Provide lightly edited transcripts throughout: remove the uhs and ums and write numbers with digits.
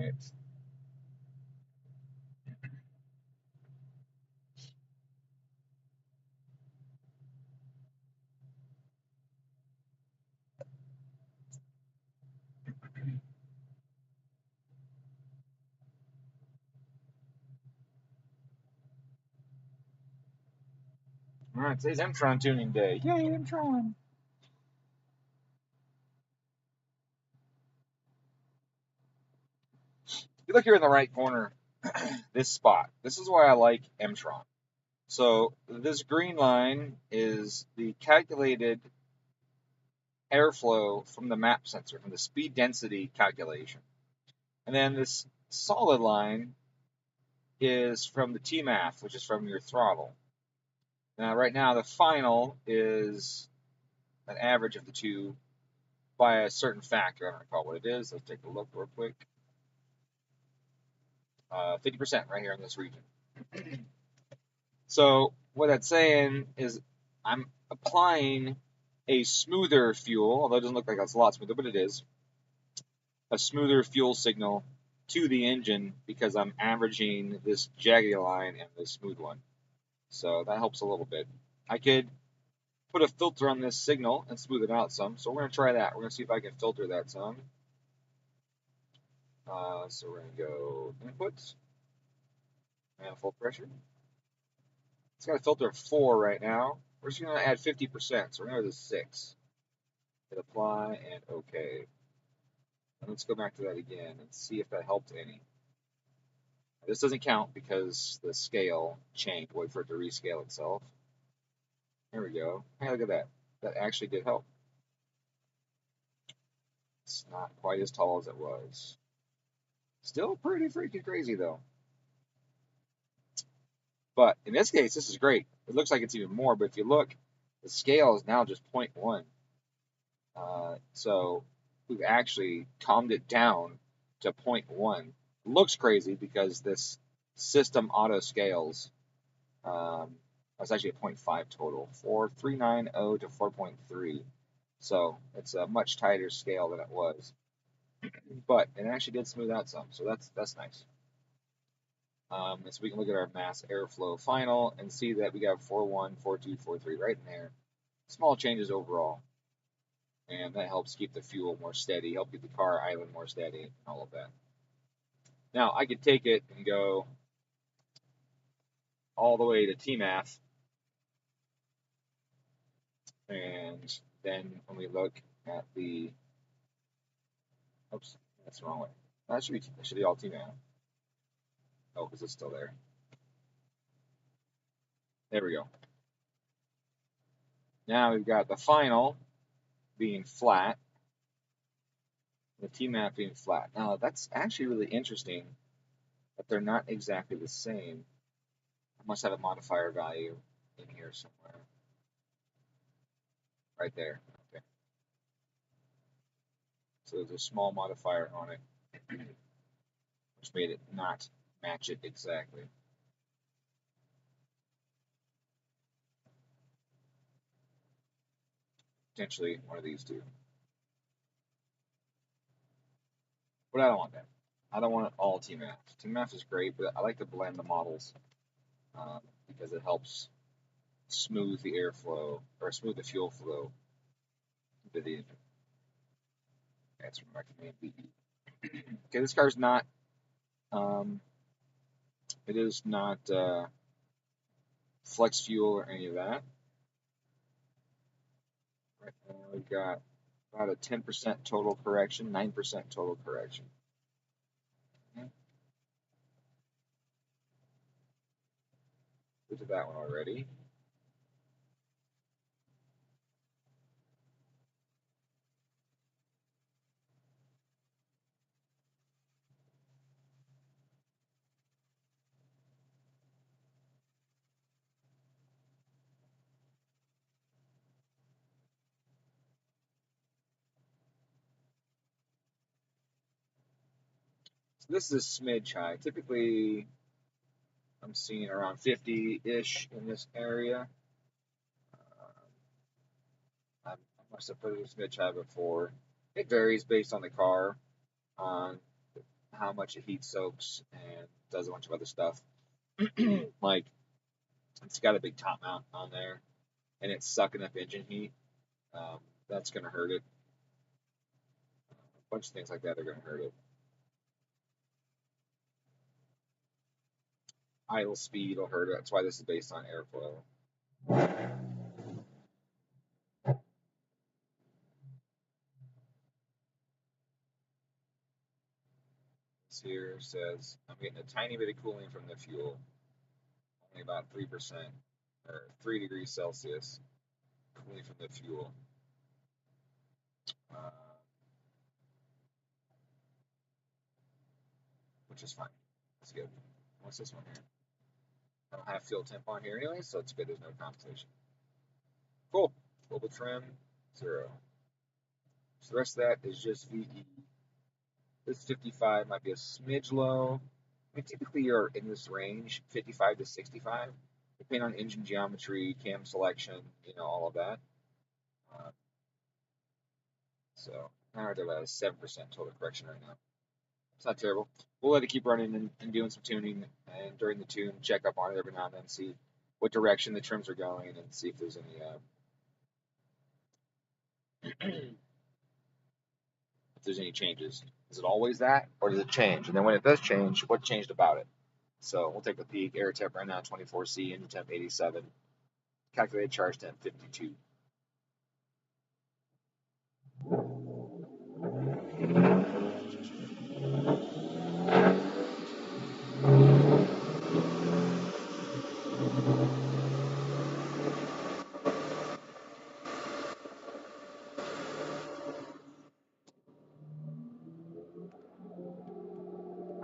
right. All right, today's EMtron tuning day. Yay, EMtron! You look here in the right corner, this spot. This is why I like EMtron. So this green line is the calculated airflow from the map sensor, from the speed density calculation. And then this solid line is from the TMIC, which is from your throttle. Now, right now, the final is an average of the two by a certain factor. I don't recall what it is. Let's take a look real quick. 50% right here in this region. So what that's saying is I'm applying a smoother fuel, although it doesn't look like that's a lot smoother, but it is, a smoother fuel signal to the engine because I'm averaging this jaggedy line and this smooth one. So that helps a little bit. I could put a filter on this signal and smooth it out some. So we're going to try that. We're going to see if I can filter that some. So we're going to go inputs, manifold pressure. It's got a filter of 4 right now. We're just going to add 50%. So we're going to go to 6. Hit apply and OK. And let's go back to that again and see if that helped any. This doesn't count because the scale changed. Wait for it to rescale itself. There we go. Hey, look at that. That actually did help. It's not quite as tall as it was. Still pretty freaking crazy, though. But in this case, this is great. It looks like it's even more, but if you look, the scale is now just 0.1. So we've actually calmed it down to 0.1. It looks crazy because this system auto scales. That's actually a 0.5 total, 390 to 4.3. So it's a much tighter scale than it was. But it actually did smooth out some, so that's nice. And so we can look at our mass airflow final and see that we got 4.1, 4.2, 4.3 right in there. Small changes overall. And that helps keep the fuel more steady, help keep the car idling more steady, and all of that. Now, I could take it and go all the way to TMAF. And then when we look at the, oops, that's the wrong way. That should be all TMAF. Oh, because it's still there. There we go. Now we've got the final being flat, the TMAP being flat. Now that's actually really interesting that they're not exactly the same. I must have a modifier value in here somewhere. Right there. Okay. So there's a small modifier on it, which made it not match it exactly. Potentially one of these two. But I don't want that. I don't want it all TMAF. TMAF is great, but I like to blend the models because it helps smooth the airflow or smooth the fuel flow to the engine. That's from my command B. Okay, this car's not. It is not flex fuel or any of that. Right now we've got about a 10% total correction, 9% total correction. Okay. Look at that one already. So this is a smidge high. Typically, I'm seeing around 50-ish in this area. I must have put it a smidge high before. It varies based on the car, on how much it heat soaks and does a bunch of other stuff. Like, it's got a big top mount on there, and it's sucking up engine heat. That's going to hurt it. A bunch of things like that are going to hurt it. Idle speed will hurt it. That's why this is based on airflow. This here says, I'm getting a tiny bit of cooling from the fuel, only about 3%, or 3 degrees Celsius cooling from the fuel. Which is fine. That's good. What's this one here? I don't have fuel temp on here anyway, so it's good. There's no compensation. Cool. Global trim, 0. So the rest of that is just VE. This 55 might be a smidge low. I mean, typically you're in this range, 55 to 65, depending on engine geometry, cam selection, all of that. So now they're at a 7% total correction right now. It's not terrible. We'll let it keep running and doing some tuning, and during the tune, check up on it every now and then, see what direction the trims are going, and see if there's any changes. Is it always that, or does it change? And then when it does change, what changed about it? So we'll take a peek. Air temp right now, 24C, engine temp 87. Calculated charge temp 52.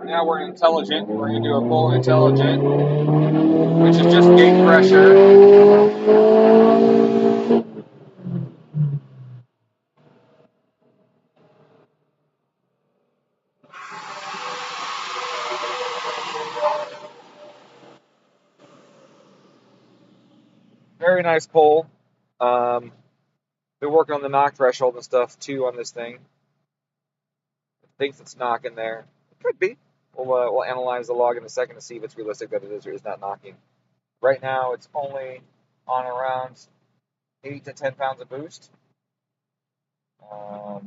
Now we're intelligent. We're going to do a full intelligent, which is just gate pressure. Very nice pull. Been working on the knock threshold and stuff too on this thing. Thinks it's knocking there. It could be. We'll analyze the log in a second to see if it's realistic that it is or is not knocking. Right now, it's only on around 8 to 10 pounds of boost. Got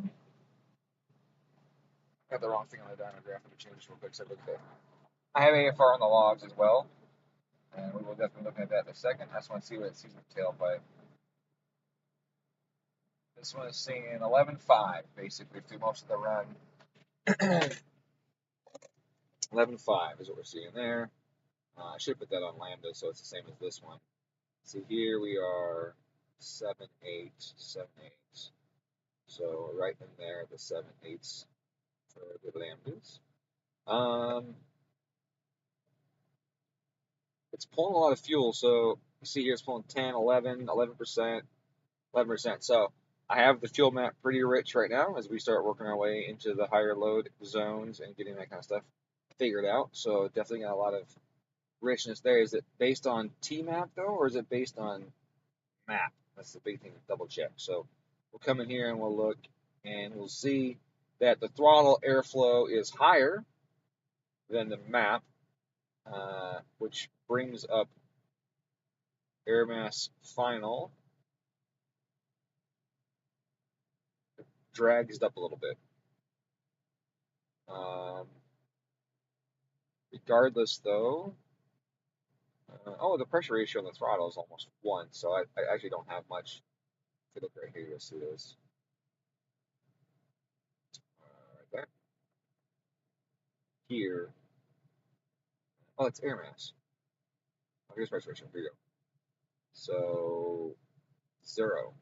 the wrong thing on the dynograph. Let me change this real quick so I look at it. I have AFR on the logs as well, and we will definitely look at that in a second. I just want to see what it sees with the tailpipe. This one is seeing 11.5 basically through most of the run. 11.5 is what we're seeing there. I should put that on lambda so it's the same as this one. See, here we are 7.8, 7.8. So right in there, the 7.8s for the lambdas. It's pulling a lot of fuel, so you see here it's pulling 10, 11, 11%, 11%. So I have the fuel map pretty rich right now as we start working our way into the higher load zones and getting that kind of stuff figured out. So definitely got a lot of richness there. Is it based on T-map though, or is it based on map? That's the big thing to double check. So we'll come in here and we'll look and we'll see that the throttle airflow is higher than the map, which brings up air mass final, drags it up a little bit. Regardless though, the pressure ratio on the throttle is almost 1, so I actually don't have much. If you look right here, you'll see this. Right there. Here. Oh, it's air mass. Oh, here's pressure ratio. Here you go. So 0.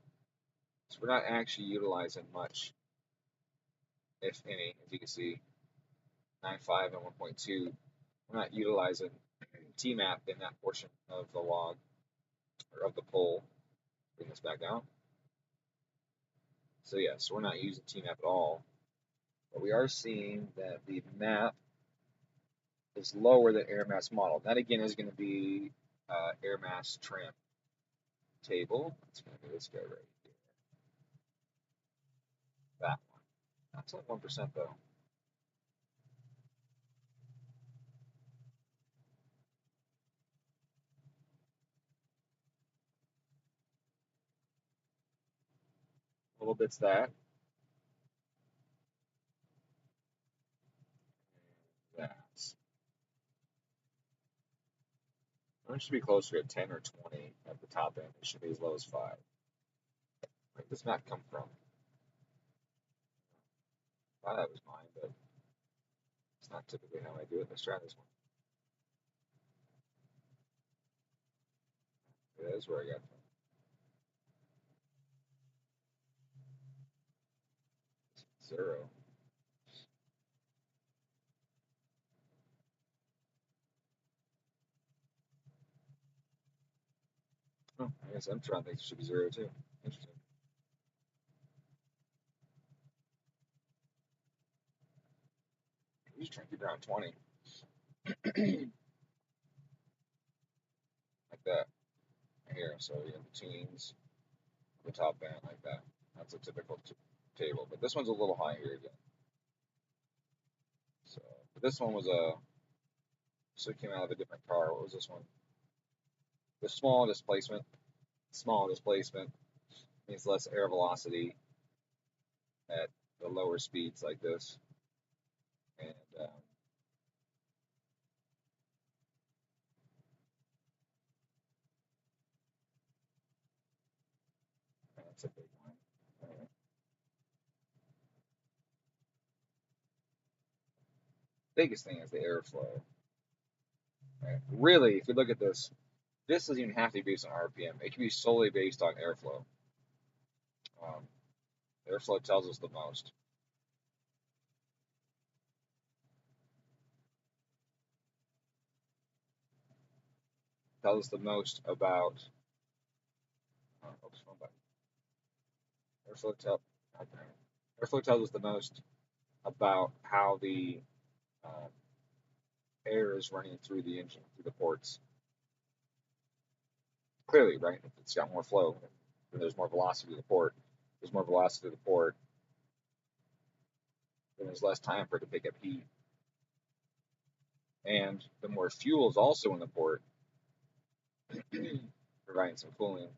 So we're not actually utilizing much, if any, as you can see. 9.5 and 1.2. We're not utilizing T-map in that portion of the log, or of the pole. Bring this back down. So yes, we're not using T-map at all. But we are seeing that the map is lower than air mass model. That again is going to be air mass trim table. It's going to be this guy right here. That one. That's only 1% though. little bit's that. That's. It should be closer to 10 or 20 at the top end. It should be as low as 5. Where did this map come from? I thought that was mine, but it's not typically how I do it. Let's try this one. Yeah, that's where I got it from. 0. Oh, I guess EMtron thinks it should be 0 too. Interesting. He's trying to keep around 20. Like that. Right here. So you have the teens, the top band, like that. That's a typical table. But this one's a little high here again. So, but this one was a. So it came out of a different car. What was this one? The small displacement. Small displacement means less air velocity at the lower speeds like this. And that's a big one. Biggest thing is the airflow. Right? Really, if you look at this, this doesn't even have to be based on RPM. It can be solely based on airflow. Um, airflow tells us the most. Tells us the most about. Oops, wrong button. Airflow, tell, airflow tells us the most about how the uh, air is running through the engine, through the ports. Clearly, right? If it's got more flow, then there's more velocity to the port. There's more velocity to the port, then there's less time for it to pick up heat. And the more fuel is also in the port, providing some cooling.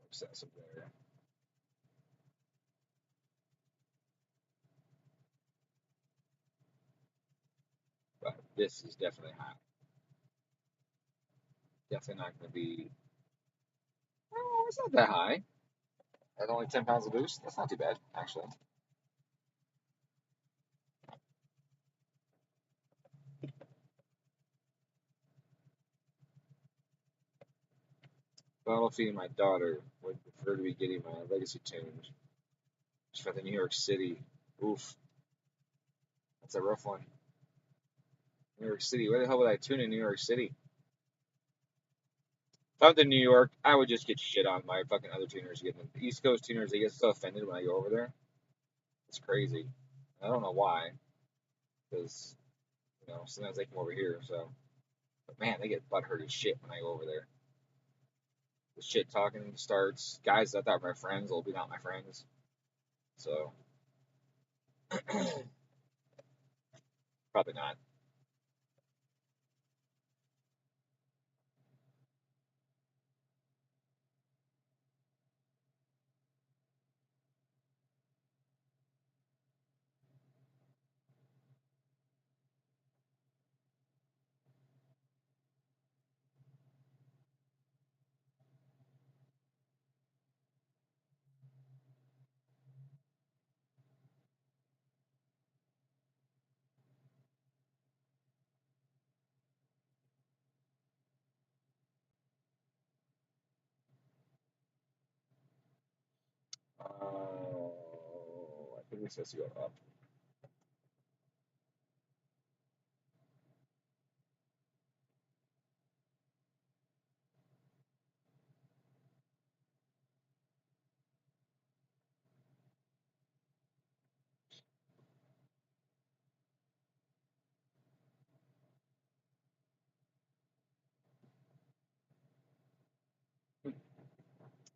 Excessive there. But this is definitely high. Definitely not going to be. Oh, it's not that high. At only 10 pounds of boost, that's not too bad, actually. Bottle feeding my daughter would prefer to be getting my legacy tuned. She's got the New York City. Oof. That's a rough one. New York City. Where the hell would I tune in New York City? If I went to New York, I would just get shit on by fucking other tuners. Getting the East Coast tuners, they get so offended when I go over there. It's crazy. I don't know why, because sometimes they come over here. So, but man, they get butthurt as shit when I go over there. The shit talking starts. Guys that I thought were my friends will be not my friends. So, probably not. Oh, I think this has to go up.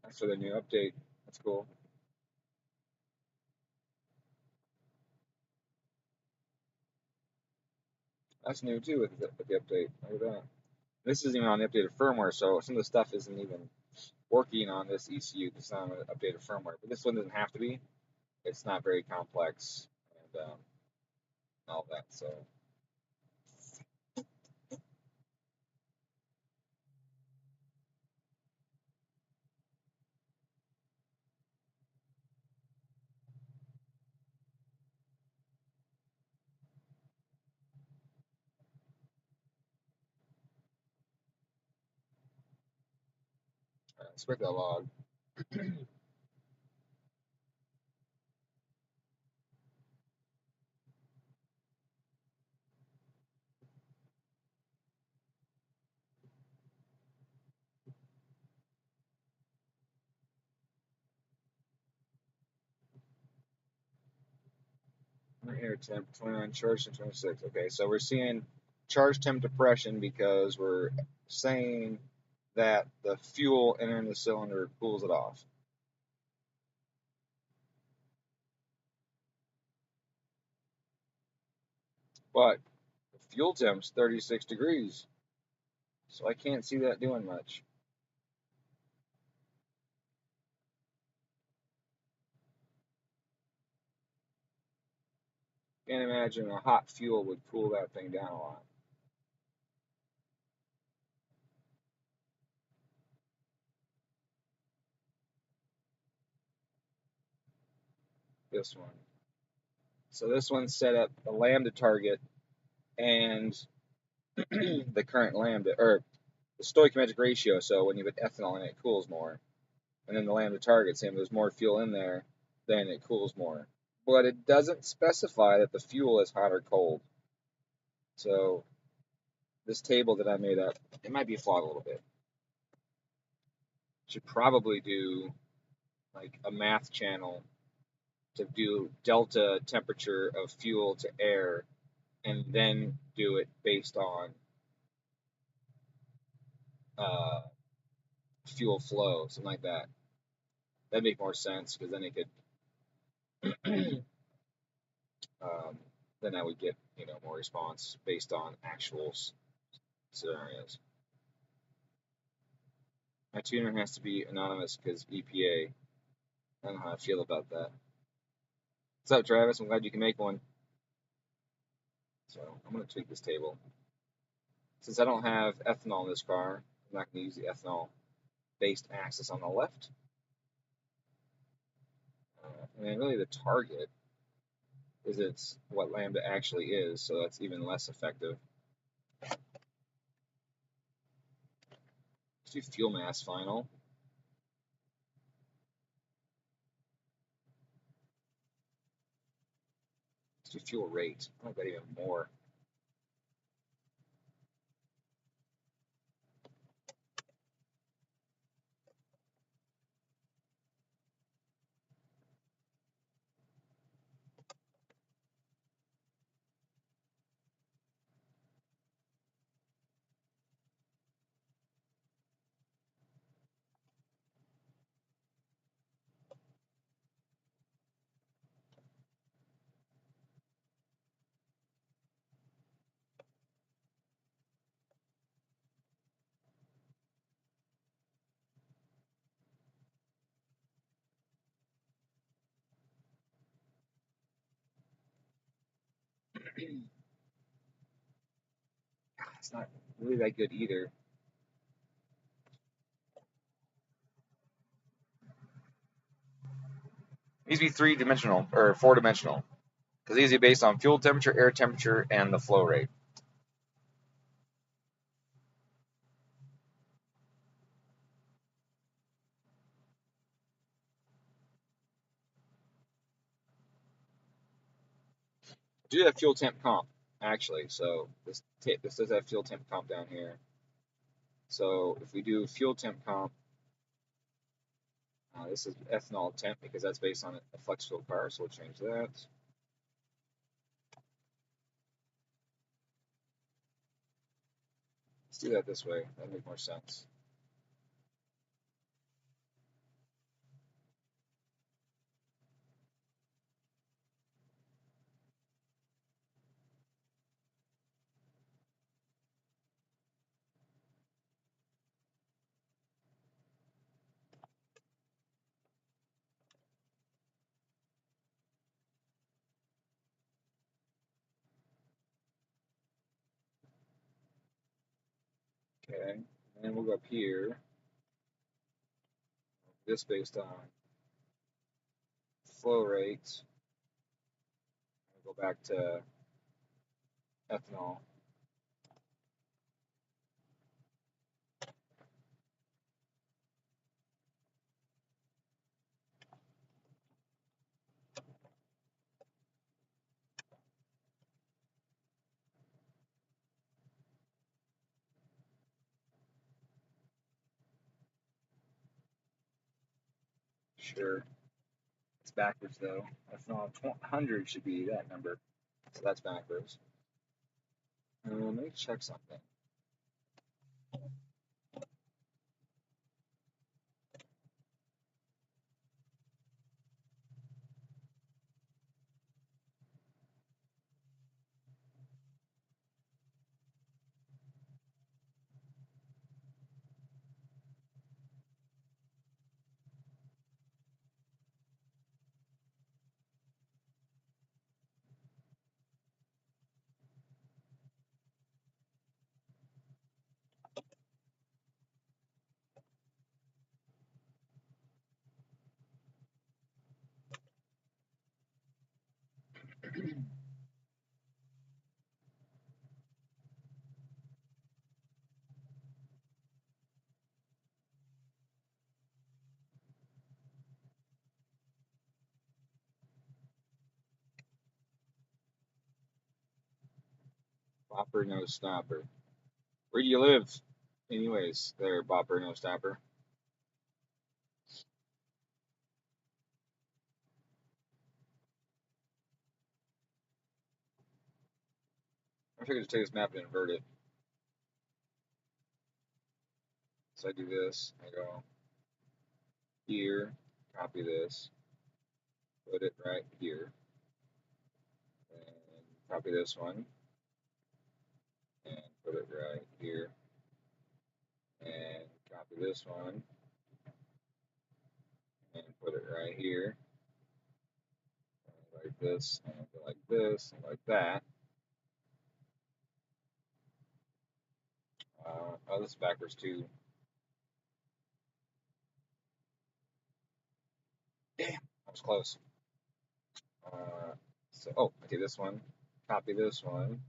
Thanks for the new update. That's cool. That's new too with the update. Look at that. This isn't even on the updated firmware, so some of the stuff isn't even working on this ECU. It's not on the updated firmware, but this one doesn't have to be. It's not very complex and all that. So let's break that log. Air temp 29, charge temp 26. Okay, so we're seeing charge temp depression because we're saying that the fuel entering the cylinder cools it off. But the fuel temp's 36 degrees, so I can't see that doing much. Can't imagine a hot fuel would cool that thing down a lot. This one. So this one's set up the lambda target and the current lambda, or the stoichiometric ratio. So when you put ethanol in it, it cools more. And then the lambda target, same, there's more fuel in there, then it cools more. But it doesn't specify that the fuel is hot or cold. So this table that I made up, it might be flawed a little bit. Should probably do like a math channel to do delta temperature of fuel to air and then do it based on uh, fuel flow, something like that. That'd make more sense because then it could, then I would get more response based on actual scenarios. My tuner has to be anonymous because EPA. I don't know how I feel about that. What's up, Travis? I'm glad you can make one. So I'm going to tweak this table. Since I don't have ethanol in this car, I'm not going to use the ethanol-based axis on the left. And then really the target is it's what lambda actually is, so that's even less effective. Let's do fuel mass final. Let's do fuel rate. I like that even more. It's not really that good either. It needs to be three-dimensional or four-dimensional because these are based on fuel temperature, air temperature, and the flow rate. Do have fuel temp comp actually, so this does have fuel temp comp down here. So if we do fuel temp comp, this is ethanol temp because that's based on a flex fuel car, so we'll change that. Let's do that this way. That'll make more sense. Okay, and then we'll go up here. This based on flow rate. We'll go back to ethanol. Sure. It's backwards though. Ethanol 100 should be that number. So that's backwards. Let me check something. Bopper, no stopper. Where do you live? Anyways, there, Bopper, no stopper. I wish I could just take this map and invert it. So I do this. I go here, copy this, put it right here, and copy this one, and put it right here, and copy this one, and put it right here, and like this, and like this, and like that. Oh, this is backwards too. Damn, I was close. So, okay, this one, copy this one,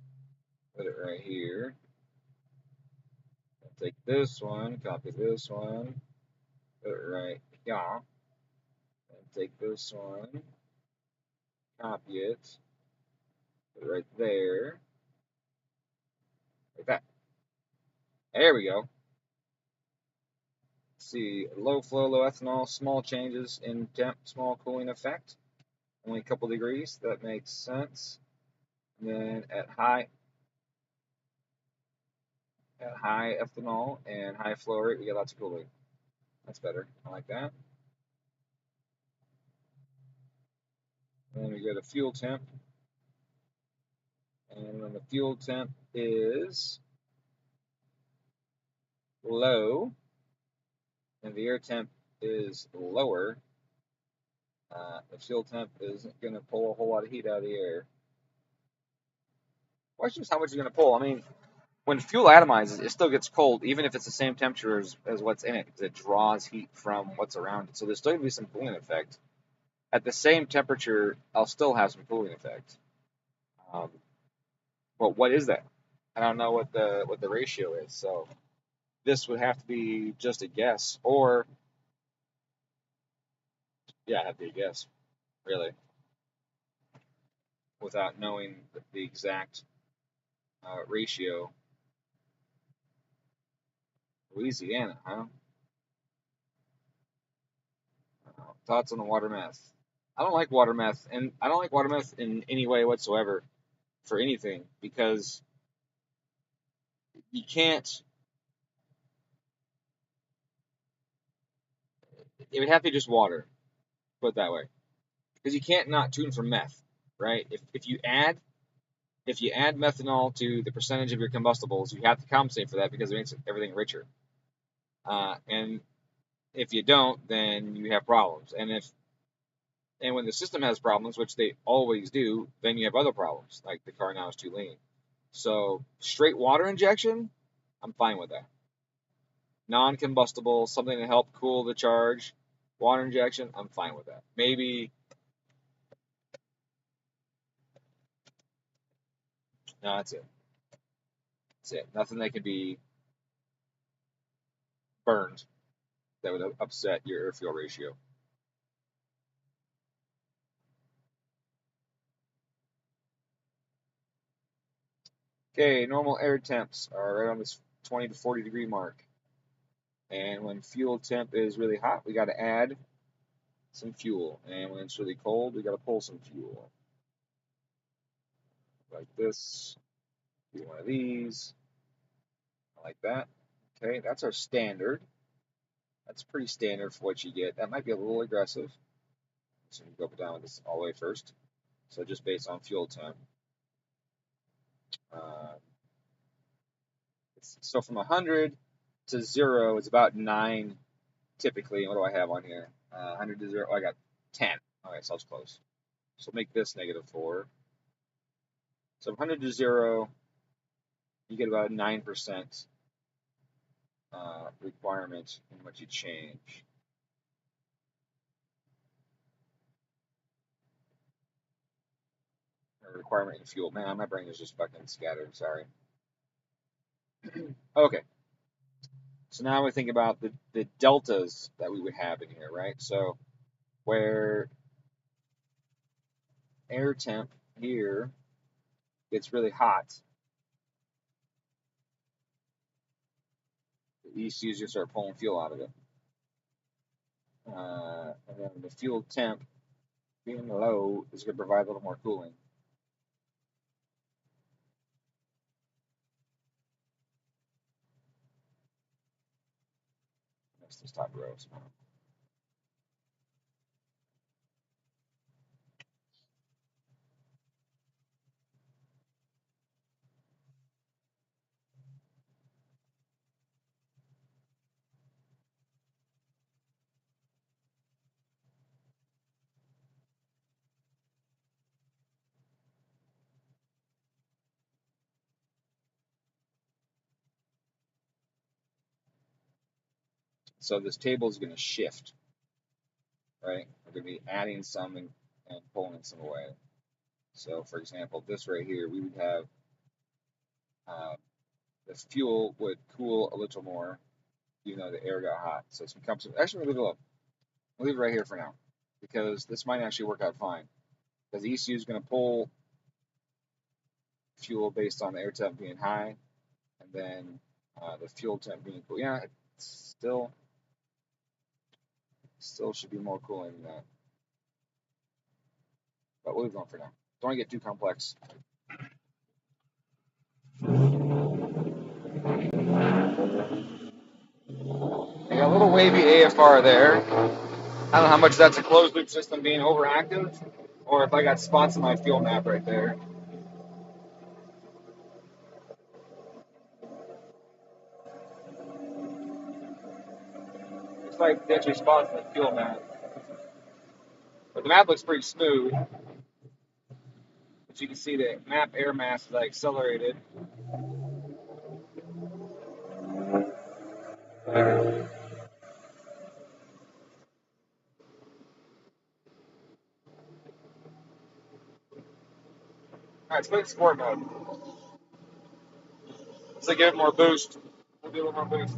put it right here. Take this one, copy this one, put it right here. And take this one, copy it, put it right there, like that. There we go. See, low flow, low ethanol, small changes in temp, small cooling effect, only a couple degrees. That makes sense. And then at high ethanol and high flow rate, we get lots of cooling. That's better. I like that. And then we go to fuel temp. And when the fuel temp is low and the air temp is lower, the fuel temp isn't going to pull a whole lot of heat out of the air. Question is how much it's going to pull. I mean, when fuel atomizes, it still gets cold, even if it's the same temperature as what's in it, because it draws heat from what's around it. So there's still going to be some cooling effect. At the same temperature, I'll still have some cooling effect. But what is that? I don't know what the ratio is. So this would have to be just a guess, or yeah, have to be a guess, really, without knowing the exact ratio. Louisiana, huh? Thoughts on the water meth? I don't like water meth, and I don't like water meth in any way whatsoever for anything because you can't. It would have to be just water, put it that way, because you can't not tune for meth, right? If you add methanol to the percentage of your combustibles, you have to compensate for that because it makes everything richer. And if you don't, then you have problems. And when the system has problems, which they always do, then you have other problems, like the car now is too lean. So straight water injection, I'm fine with that. non-combustible, something to help cool the charge, water injection, I'm fine with that. Maybe, no, that's it. That's it. Nothing that can be burned that would upset your air-fuel ratio. Okay, normal air temps are right on this 20 to 40 degree mark. And when fuel temp is really hot, we got to add some fuel. And when it's really cold, we got to pull some fuel. Like this. Do one of these. Like that. Okay, that's our standard. That's pretty standard for what you get. That might be a little aggressive. So we go down with this all the way first. So just based on fuel temp. So from 100 to 0 is about 9 typically. What do I have on here? 100 to 0. Oh, I got 10. Okay, so I was close. So make this -4. So 100 to 0, you get about a 9% requirement in what you change. A requirement in fuel. Man, my brain is just fucking scattered. Sorry. Okay. So now we think about the deltas that we would have in here, right? So where air temp here gets really hot, the ECU is going to start pulling fuel out of it. And then the fuel temp being low is going to provide a little more cooling. That's this top row. So this table is going to shift, right? We're going to be adding some and pulling some away. So for example, this right here, we would have the fuel would cool a little more, even though the air got hot. So it's become some. Actually, we'll leave it alone. We'll leave it right here for now, because this might actually work out fine. Because the ECU is going to pull fuel based on the air temp being high, and then the fuel temp being cool. Yeah, it still should be more cooling than that. But we'll leave it alone for now. Don't want to get too complex. I got a little wavy AFR there. I don't know how much that's a closed loop system being overactive, or if I got spots in my fuel map right there. Looks like potentially spots in the fuel map. But the map looks pretty smooth. But you can see the map air mass is accelerated. Alright, let's put it in sport mode. So give it more boost. We'll do a little more boost.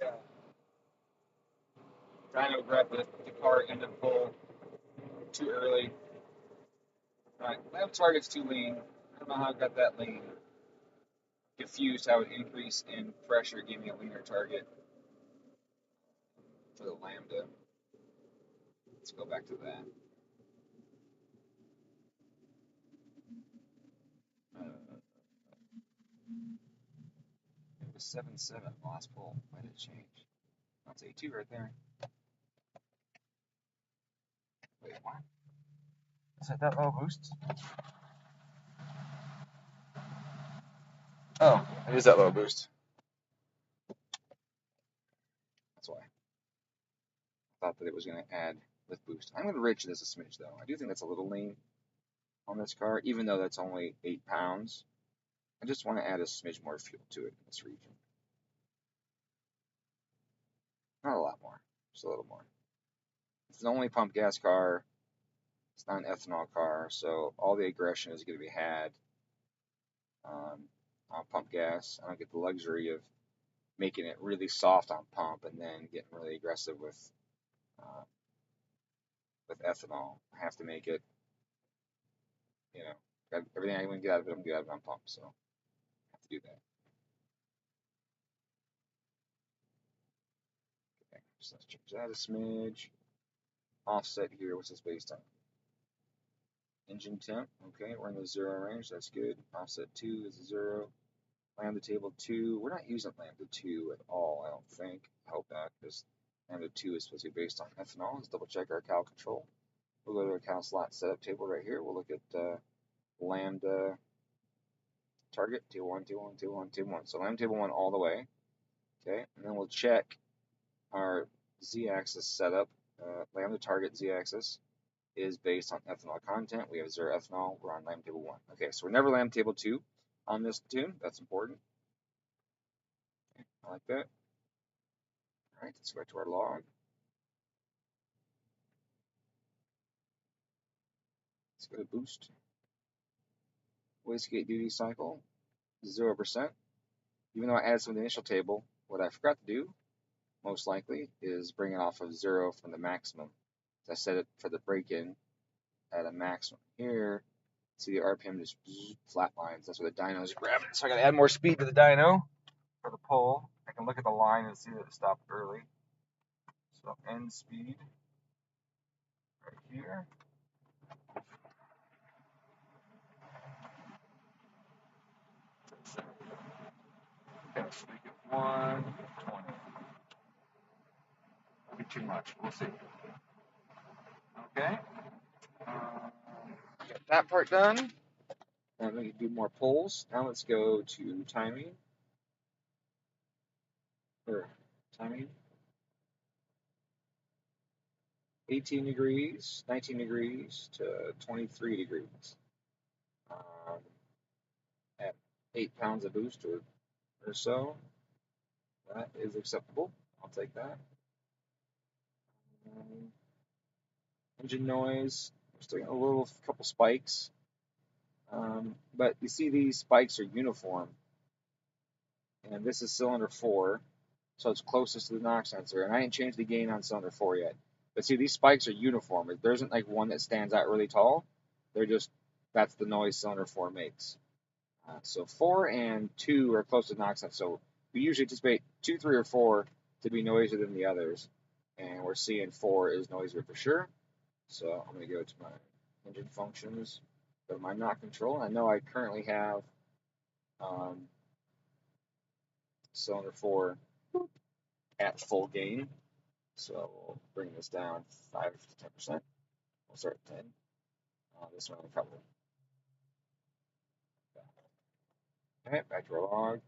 Yeah. Dyno grabbed the car end and pull too early. Alright, lamp target's too lean. I don't know how I got that lean. Confused how an increase in pressure gave me a leaner target for the lambda. Let's go back to that. It was 7.7 last pull. Why did it change? That's A2 right there. Wait, what? Is that low boost? Oh. It is that low boost. That's why. I thought that it was going to add lift boost. I'm going to ridge this a smidge though. I do think that's a little lean on this car, even though that's only 8 pounds. I just want to add a smidge more fuel to it in this region. Not a lot more, just a little more. It's an only pump gas car. It's not an ethanol car, so all the aggression is going to be had on pump gas. I don't get the luxury of making it really soft on pump and then getting really aggressive with ethanol. I have to make it, everything I can get out of it, I'm going to get out of it on pump, so I have to do that. Okay, so let's change that a smidge. Offset here, what's this based on? Engine temp, okay, we're in the 0 range, that's good. Offset 2 is a 0. Lambda table 2, we're not using Lambda 2 at all, I don't think. I hope not, because Lambda 2 is supposed to be based on ethanol. Let's double check our cal control. We'll go to our cal slot setup table right here. We'll look at Lambda target, table 1, table 1, table 1, table 1. So Lambda table 1 all the way, okay, and then we'll check our z-axis setup. Lambda target z-axis is based on ethanol content. We have 0 ethanol. We're on lambda table 1. Okay, so we're never lambda table 2 on this tune. That's important. Okay, I like that. All right, let's go back to our log. Let's go to boost. Wastegate duty cycle, 0%. Even though I added some of the initial table, what I forgot to do, most likely, is bring it off of 0 from the maximum. I set it for the break-in at a maximum. Here, see the RPM just flat lines. That's where the dyno is grabbing. So I got to add more speed to the dyno for the pull. I can look at the line and see that it stopped early. So end speed right here. Okay, let's make it 120. That'll be too much. We'll see. Okay. Get that part done. Now we can do more pulls. Now let's go to timing. Or timing. 18 degrees, 19 degrees to 23 degrees. At 8 pounds of boost or so. That is acceptable. I'll take that. Engine noise. We're still getting a couple spikes. But you see these spikes are uniform. And this is cylinder 4. So it's closest to the knock sensor. And I ain't changed the gain on cylinder 4 yet. But see, these spikes are uniform. There isn't like one that stands out really tall. They're just, that's the noise cylinder 4 makes. So 4 and 2 are close to knock sensor. So we usually anticipate 2, 3, or 4 to be noisier than the others. And we're seeing 4 is noisier for sure. So I'm going to go to my engine functions, go to my knock control. I know I currently have cylinder 4 at full gain. So we'll bring this down 5 to 10%. We'll start at 10. This one, a couple. Okay, back to our log.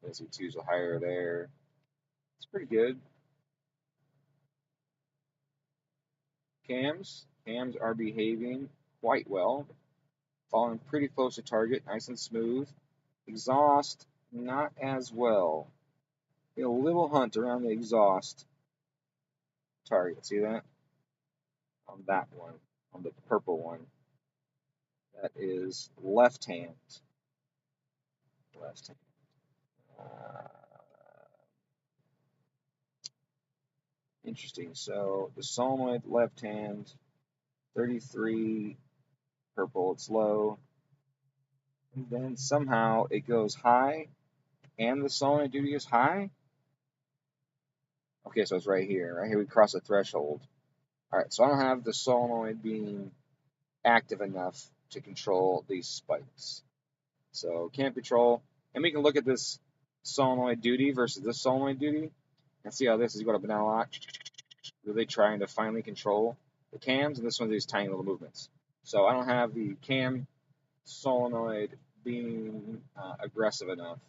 SE2s are higher there. It's pretty good. Cams are behaving quite well. Falling pretty close to target, nice and smooth. Exhaust, not as well. A little hunt around the exhaust target. See that? On that one, on the purple one. That is left hand. Left hand. Interesting. So the solenoid left hand, 33 purple, it's low. And then somehow it goes high, and the solenoid duty is high. Okay, so it's right here. Right here we cross the threshold. All right, so I don't have the solenoid being active enough to control these spikes. So can't control, and we can look at this solenoid duty versus this solenoid duty and see how this is going to banana lock. Really trying to finally control the cams, and this one's these tiny little movements. So I don't have the cam solenoid being aggressive enough.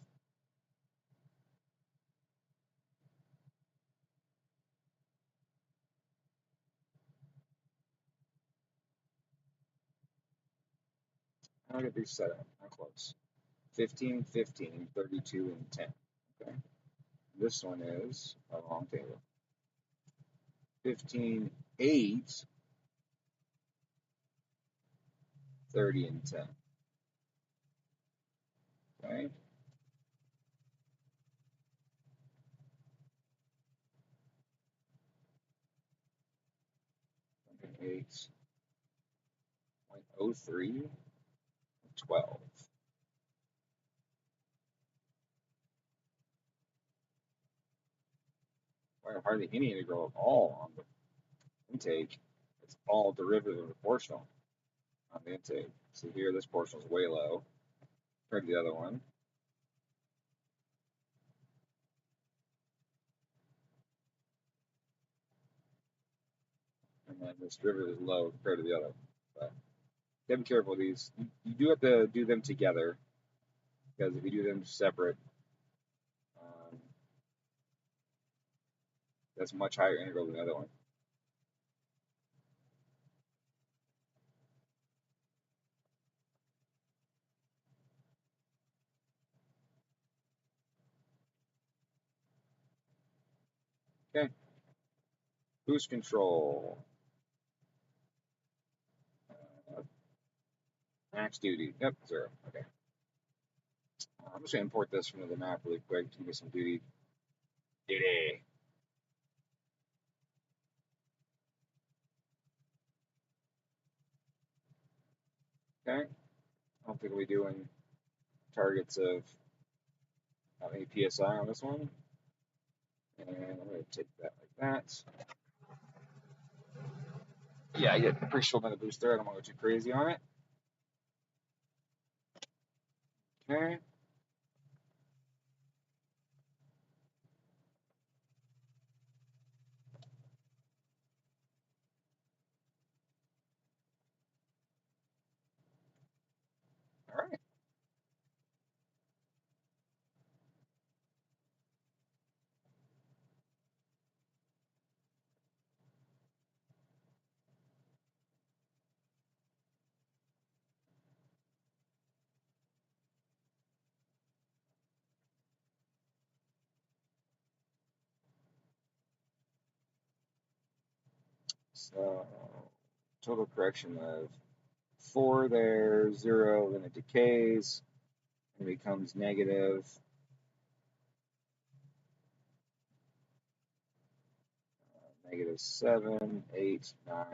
I'll get these set up. How close? 15, 15, 32, and 10. Okay. This one is a long table. 15, 8, 30, and 10. Okay. 8.03, 12. Hardly any integral at all on the intake. It's all derivative and proportional on the intake. So here, this portion is way low compared to the other one. And then this derivative is low compared to the other. But be careful with these. You do have to do them together, because if you do them separate, that's much higher integral than the other one. Okay. Boost control. Max duty. Yep, 0. Okay. I'm just going to import this from the map really quick to give me some duty. Duty. Okay. I don't think we'll be doing targets of how many PSI on this one. And I'm going to take that like that. Yeah, I get pretty sure by the boost there. I don't want to go too crazy on it. Okay. All right. So total correction of 4 there, 0, then it decays and becomes negative. Negative 7, 8, 9,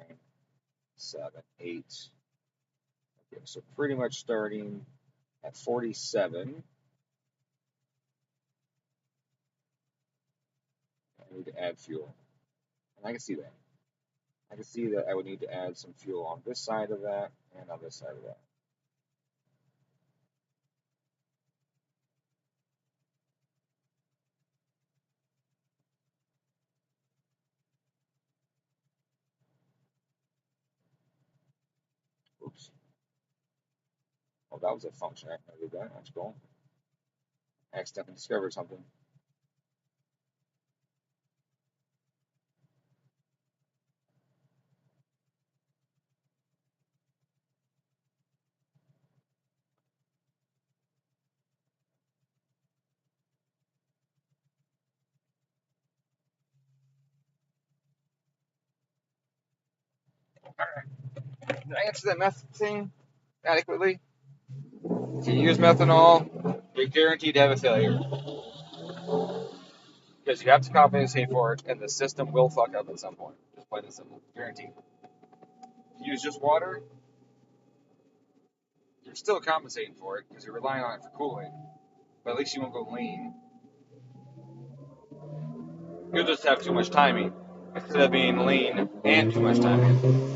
7, 8. Okay, so pretty much starting at 47. I need to add fuel. And I can see that. I can see that I would need to add some fuel on this side of that and on this side of that. Oops. Oh, that was a function. I did that. That's cool. I accidentally discovered something. Did I answer that method thing adequately? If you use methanol, you're guaranteed to have a failure. Because you have to compensate for it, and the system will fuck up at some point. Just plain and simple. Guaranteed. If you use just water, you're still compensating for it, because you're relying on it for cooling. But at least you won't go lean. You'll just have too much timing, instead of being lean and too much timing.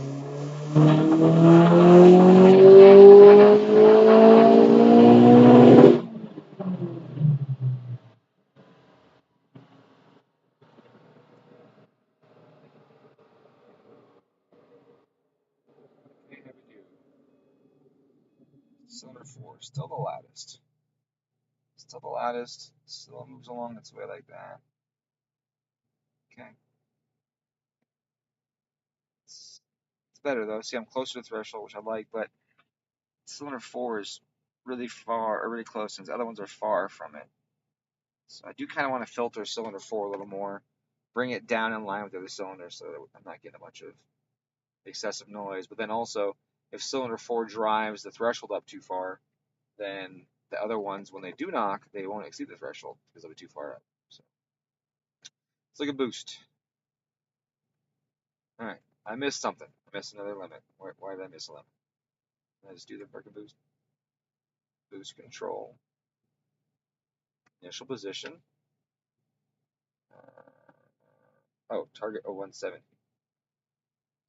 Cylinder 4, still the loudest. Still the loudest. Still moves along its way like that. Okay. It's better though. See, I'm closer to the threshold, which I like, but cylinder 4 is really far, or really close, and the other ones are far from it. So I do kind of want to filter cylinder 4 a little more, bring it down in line with the other cylinders so that I'm not getting a bunch of excessive noise. But then also, if cylinder 4 drives the threshold up too far, then the other ones, when they do knock, they won't exceed the threshold because they'll be too far up. So it's like a boost. All right, I missed something. I missed another limit. Why did I miss a limit? Did I just do the freaking boost? Boost control. Initial position. Oh, target 170.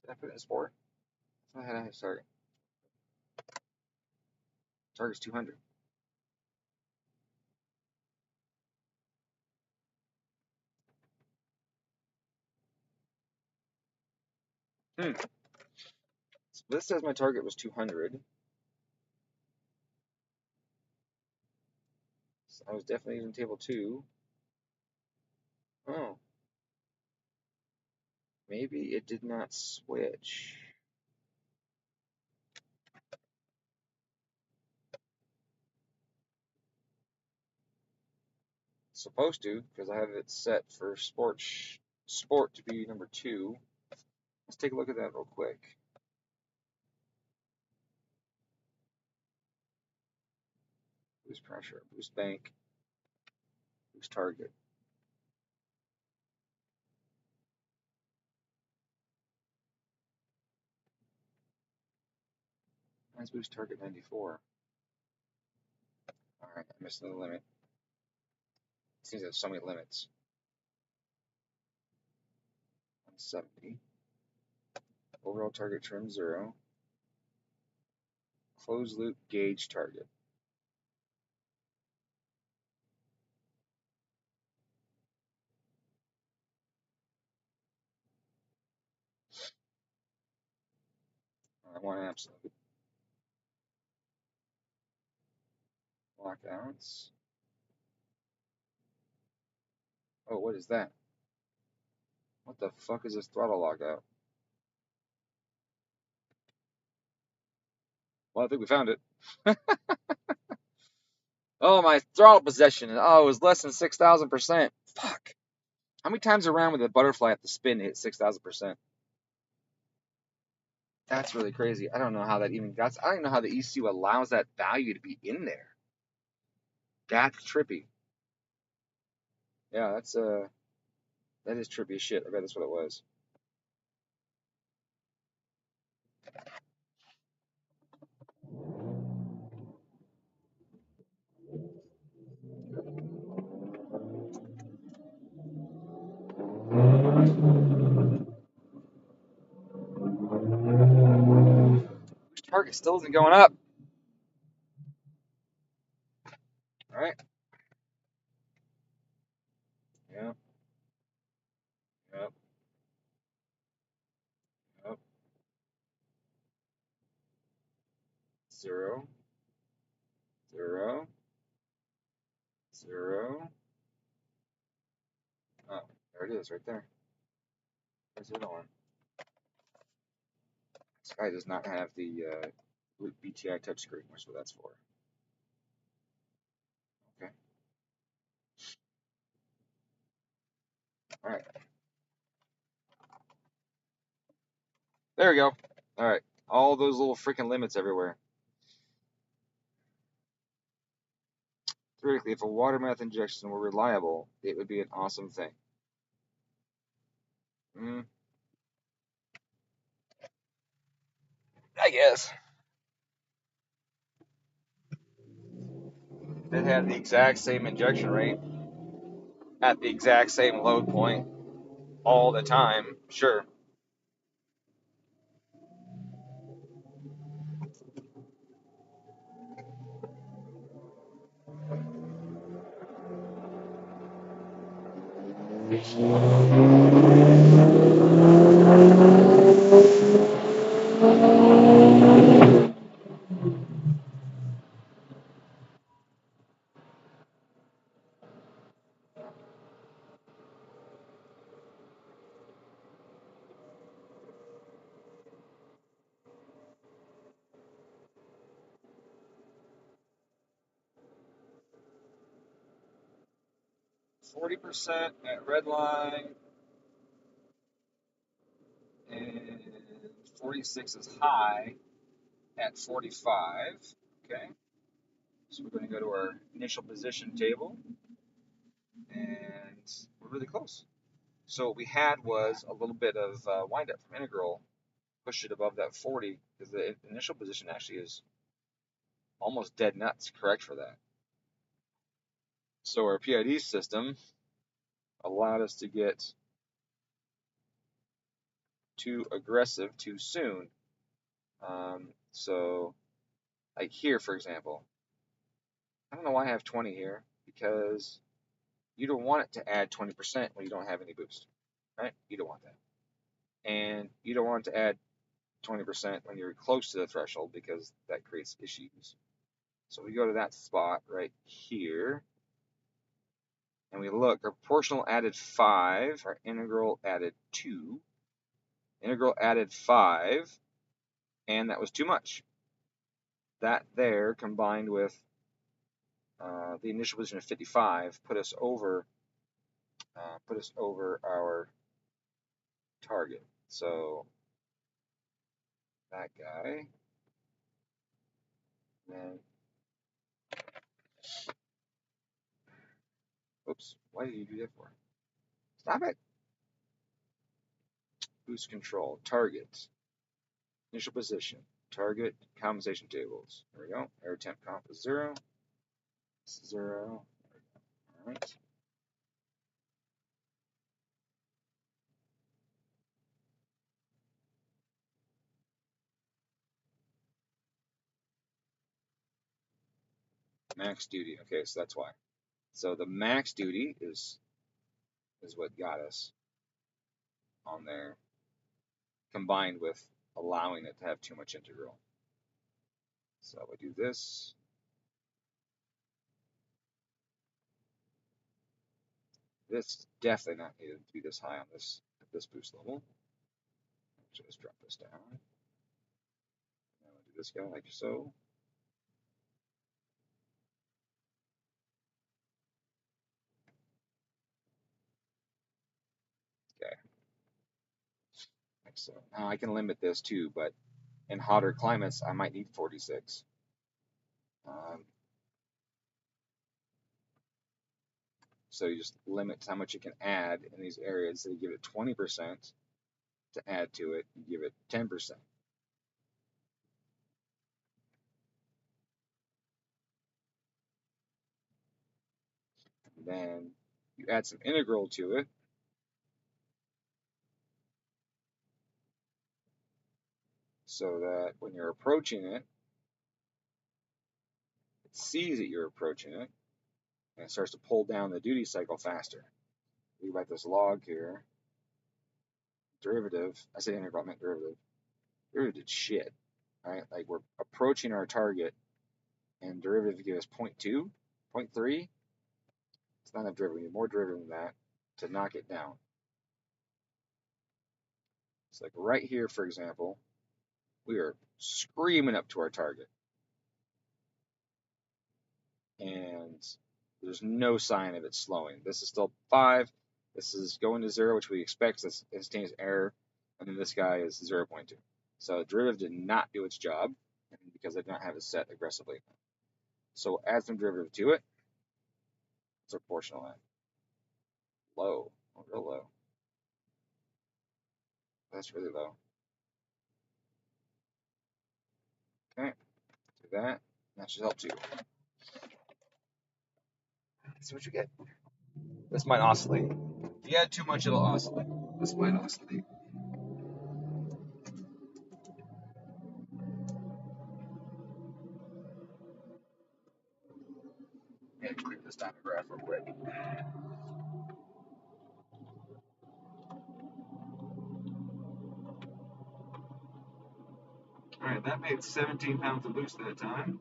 Did I put it in sport? I had a target. Target's 200. So this says my target was 200. So I was definitely using table 2. Oh. Maybe it did not switch. It's supposed to, because I have it set for sport to be number 2. Let's take a look at that real quick. Boost pressure, boost bank, boost target. Let's boost target 94. Alright, I missed another limit. It seems to have so many limits. 170. Overall target trim 0. Closed loop gauge target. I want absolute. Lockouts. Oh, what is that? What the fuck is this throttle lockout? Well, I think we found it. Oh, my throttle possession. Oh, it was less than 6,000%. Fuck. How many times around with a butterfly have to spin to hit 6,000%? That's really crazy. I don't know how that even got. I don't even know how the ECU allows that value to be in there. That's trippy. Yeah, that is trippy as shit. I bet that's what it was. Target still isn't going up. All right. Yep. Yep. Yep. 0. 0. 0. Oh, there it is, right there. Where's the other one? This guy does not have the BTI touchscreen. That's what that's for. Okay. All right. There we go. All right. All those little freaking limits everywhere. Theoretically, if a water meth injection were reliable, it would be an awesome thing. I guess. It had the exact same injection rate at the exact same load point all the time, sure. 40% at red line, and 46 is high at 45. Okay, so we're going to go to our initial position table, and we're really close. So what we had was a little bit of wind up from integral, pushed it above that 40, because the initial position actually is almost dead nuts correct for that. So our PID system allowed us to get too aggressive too soon. So like here, for example, I don't know why I have 20 here, because you don't want it to add 20% when you don't have any boost, right? You don't want that. And you don't want it to add 20% when you're close to the threshold, because that creates issues. So we go to that spot right here, and we look, our proportional added 5, our integral added 2, integral added 5, and that was too much. That there, combined with the initial position of 55, put us over our target. So that guy, then, oops, why did you do that for? Stop it. Boost control, target, initial position, target, compensation tables. There we go. Air temp comp is 0. 0. All right. Max duty. Okay, so that's why. So the max duty is what got us on there, combined with allowing it to have too much integral. So we do this. This definitely not needed to be this high on this boost level. Just drop this down. And we'll do this guy like so. Okay. Like so. Now I can limit this too, but in hotter climates I might need 46. So you just limit how much you can add in these areas. So you give it 20% to add to it. You give it 10%. And then you add some integral to it. So that when you're approaching it, it sees that you're approaching it, and it starts to pull down the duty cycle faster. Think about this log here. Derivative, I said integral, I meant derivative. Derivative did shit, right? Like we're approaching our target, and derivative gives us 0.2, 0.3. It's not enough derivative. We need more derivative than that to knock it down. It's like right here, for example, we are screaming up to our target, and there's no sign of it slowing. This is still 5. This is going to 0, which we expect. This instantaneous error, and then this guy is 0.2. So derivative did not do its job because I did not have it set aggressively. So add some derivative to it. It's our proportional at low, real low. That's really low. Okay, do that. That should help too. See what you get. This might oscillate. If you add too much, it'll oscillate. This might oscillate. Yeah, clear this diagraph real quick. Alright, that made 17 pounds of boost that time.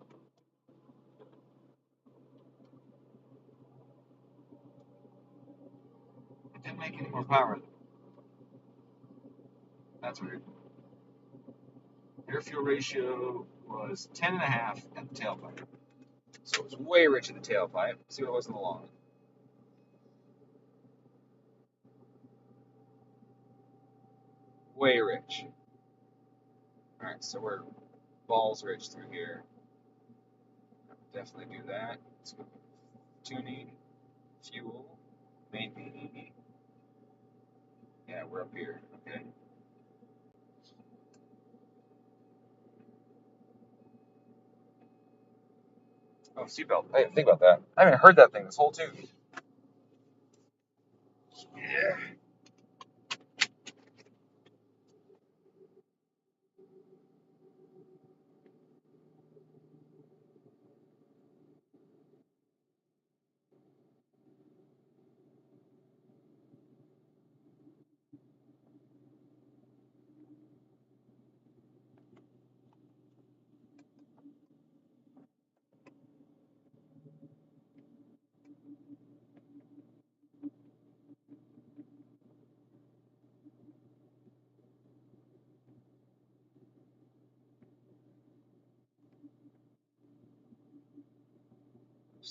It didn't make any more power. That's weird. Air fuel ratio was 10.5 at the tailpipe. So it was way rich in the tailpipe. Let's see what it was in the long. way rich. Alright, so we're balls rich through here. Definitely do that. Let's go tuning, fuel, maybe. Yeah, we're up here. Okay. Oh, seatbelt. I didn't think about that. I haven't heard that thing this whole tune. Yeah.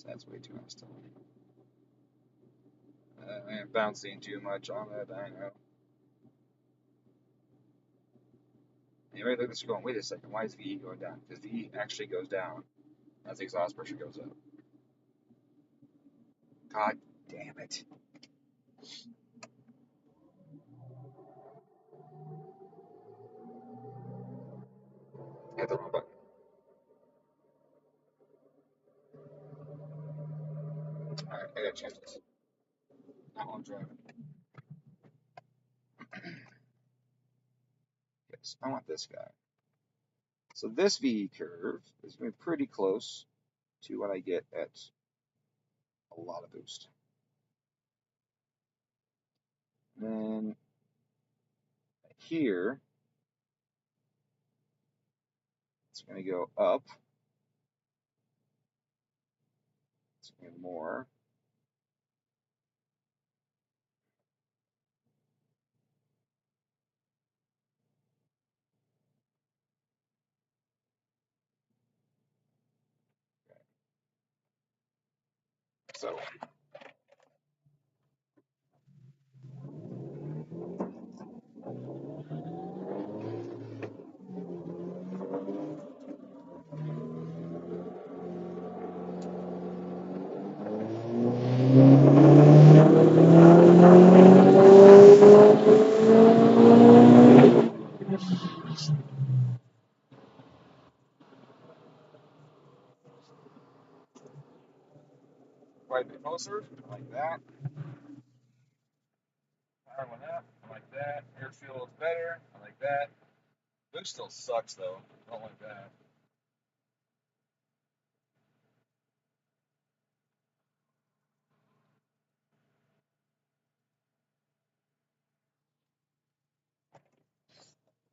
That's way too much time. I am bouncing too much on that, I know. Anyway, look at this going, wait a second, why is VE going down? Because VE actually goes down as the exhaust pressure goes up. God damn it. Hit the wrong button. Alright, I gotta change this. Now I'm driving. Yes, I want this guy. So this VE curve is going to be pretty close to what I get at a lot of boost. And then here, it's going to go up. It's going to be more. So quite a bit closer, like that. Power went up, I like that. Air fuel is better, I like that. Boost still sucks though, I don't like that.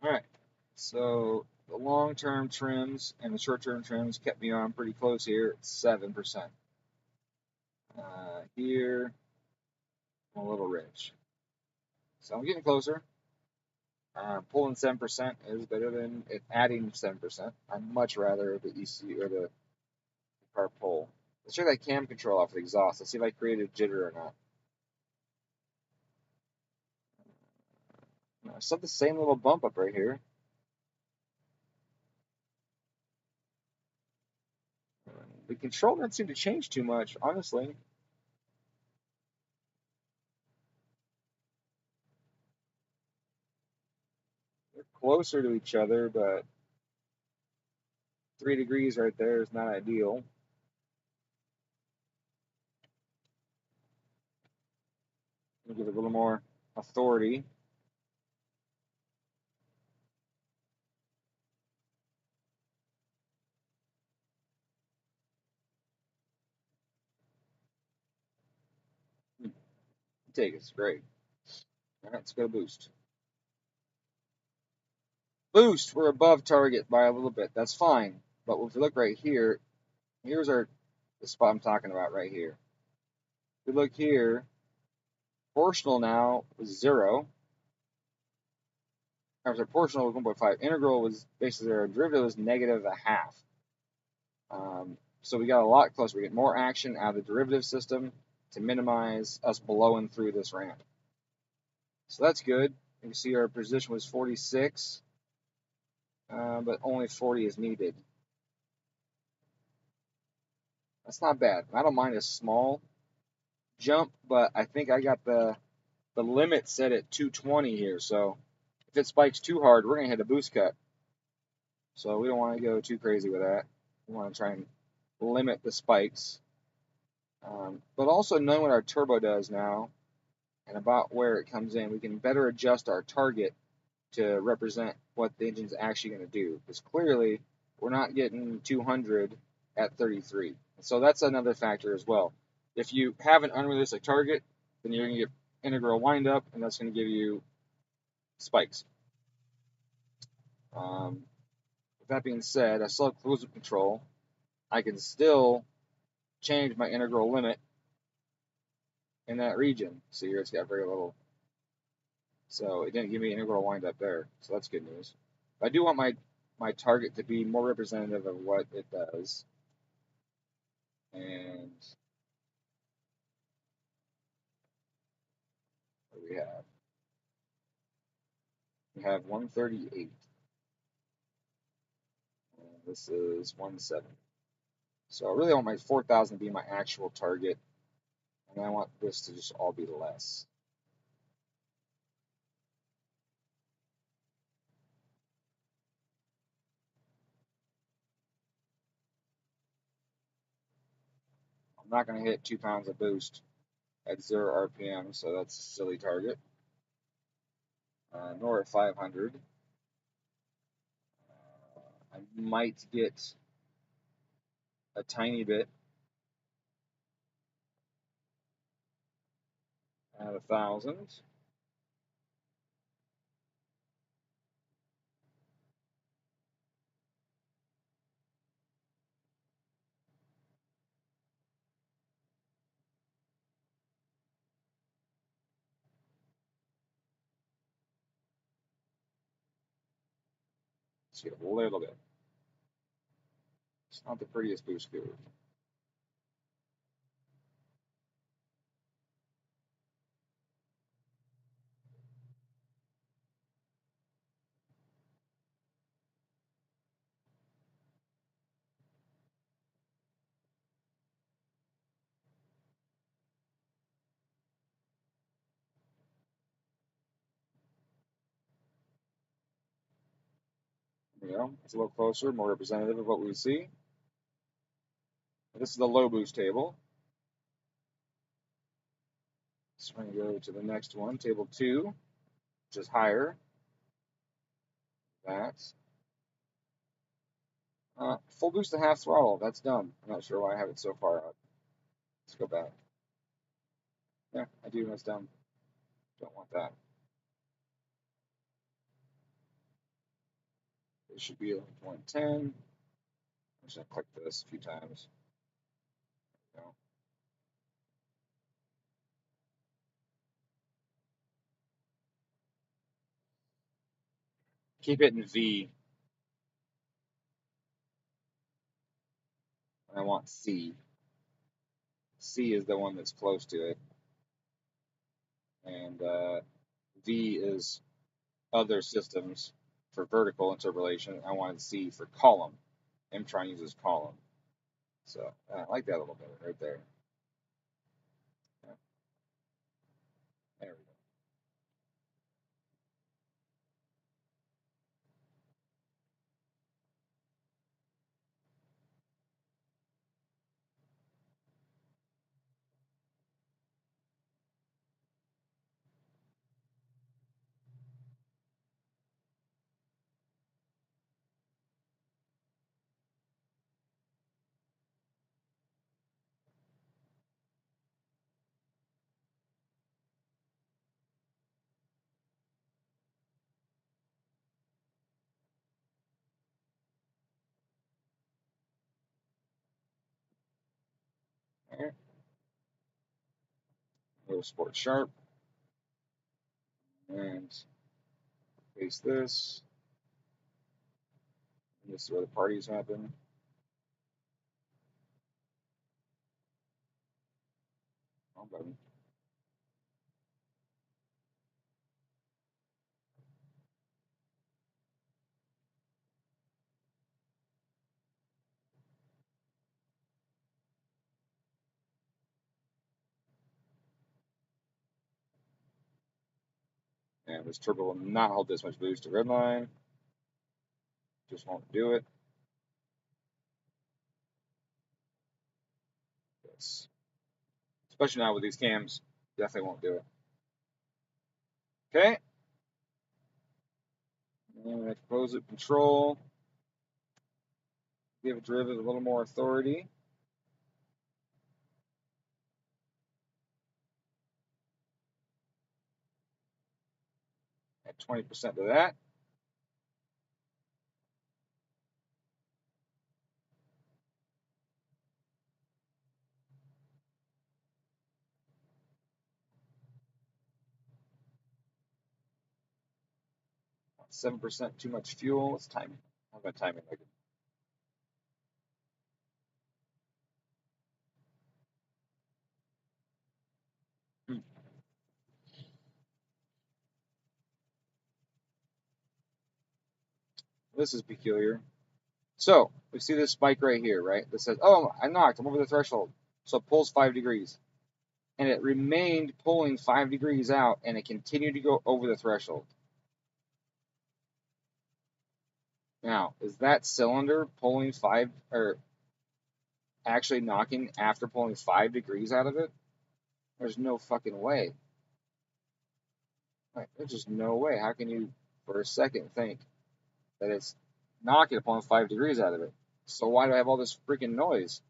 Alright, so the long-term trims and the short-term trims kept me on pretty close here at 7%. Here, I'm a little rich. So I'm getting closer. Pulling 7% is better than it adding 7%. I'd much rather the EC or the car pull. Let's check that cam control off the exhaust. Let's see if I created jitter or not. No, I still have the same little bump up right here. The control doesn't seem to change too much, honestly. They're closer to each other, but 3 degrees right there is not ideal. Give it a little more authority. Take it, it's great. All right, let's go boost. Boost, we're above target by a little bit. That's fine. But if we look right here, here's the spot I'm talking about right here. If we look here, proportional now was 0. Or proportional was 1.5. Integral was basically 0. Derivative was -0.5. So we got a lot closer. We get more action out of the derivative system to minimize us blowing through this ramp. So that's good. You see our position was 46, but only 40 is needed. That's not bad. I don't mind a small jump, but I think I got the limit set at 220 here. So if it spikes too hard, we're going to hit a boost cut. So we don't want to go too crazy with that. We want to try and limit the spikes. But also knowing what our turbo does now and about where it comes in, we can better adjust our target to represent what the engine's actually going to do. Because clearly, we're not getting 200 at 33. So that's another factor as well. If you have an unrealistic target, then you're going to get integral windup, and that's going to give you spikes. With that being said, I still have closed loop control. I can still change my integral limit in that region. See here, it's got very little. So it didn't give me integral windup there. So that's good news. But I do want my target to be more representative of what it does. And what do we have? We have 138. And this is 170. So I really want my 4,000 to be my actual target. And I want this to just all be less. I'm not going to hit 2 pounds of boost at 0 RPM, so that's a silly target. Nor at 500. I might get a tiny bit at 1,000. Let's get a little bit. It's not the prettiest boost curve. It's a little closer, more representative of what we see. This is the low boost table. So we're going to go to the next one, table 2, which is higher. That's full boost to half throttle. That's done. I'm not sure why I have it so far out. Let's go back. Yeah, I do. That's done. Don't want that. It should be 110. I'm just going to click this a few times. There we go. Keep it in V. And I want C. C is the one that's close to it. And V is other systems for vertical interpolation. I wanted C for column. EMtron uses column. So I like that a little bit right there. Yeah. There we go. All right. Go sport sharp. And paste this. And this is where the parties happen. Oh, button. And this turbo will not hold this much boost to redline. Just won't do it. Yes. Especially now with these cams, definitely won't do it. Okay. And expose it, control. Give derivative a little more authority. Add 20% to that. About 7% too much fuel. Let's time it. How about timing like it? This is peculiar. So, we see this spike right here, right? That says, oh, I knocked, I'm over the threshold. So it pulls 5 degrees. And it remained pulling 5 degrees out, and it continued to go over the threshold. Now, is that cylinder pulling 5, or actually knocking after pulling 5 degrees out of it? There's no fucking way. Like, there's just no way. How can you, for a second, think that it's knocking upon 5 degrees out of it? So why do I have all this freaking noise?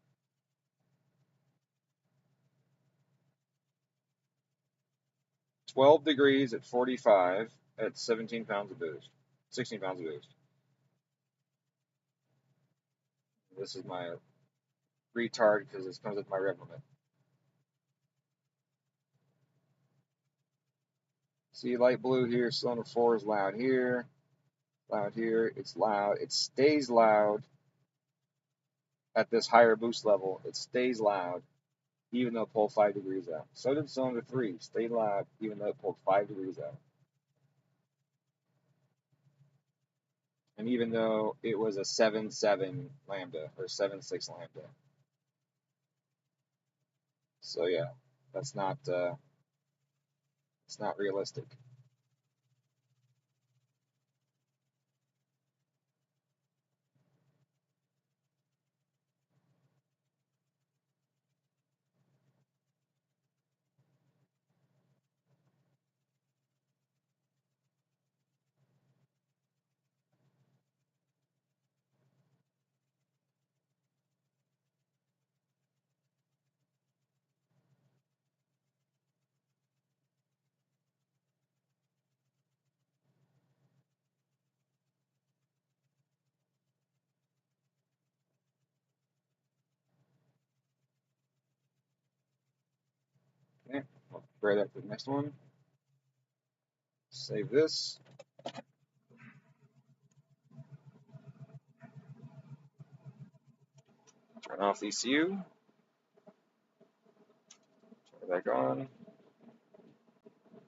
"12 degrees at 45 at 17 pounds of boost. 16 pounds of boost. This is my retard because it comes with my rev limit. See, light blue here, cylinder 4 is loud here. Loud here, it's loud. It stays loud at this higher boost level. It stays loud even though it pulled 5 degrees out. So did cylinder 3. Stayed loud even though it pulled 5 degrees out. And even though it was a 7.7 lambda or 7.6 lambda. So yeah, that's not it's not realistic. Okay, I'll compare that to the next one. Save this. Turn off the ECU. Turn it back on.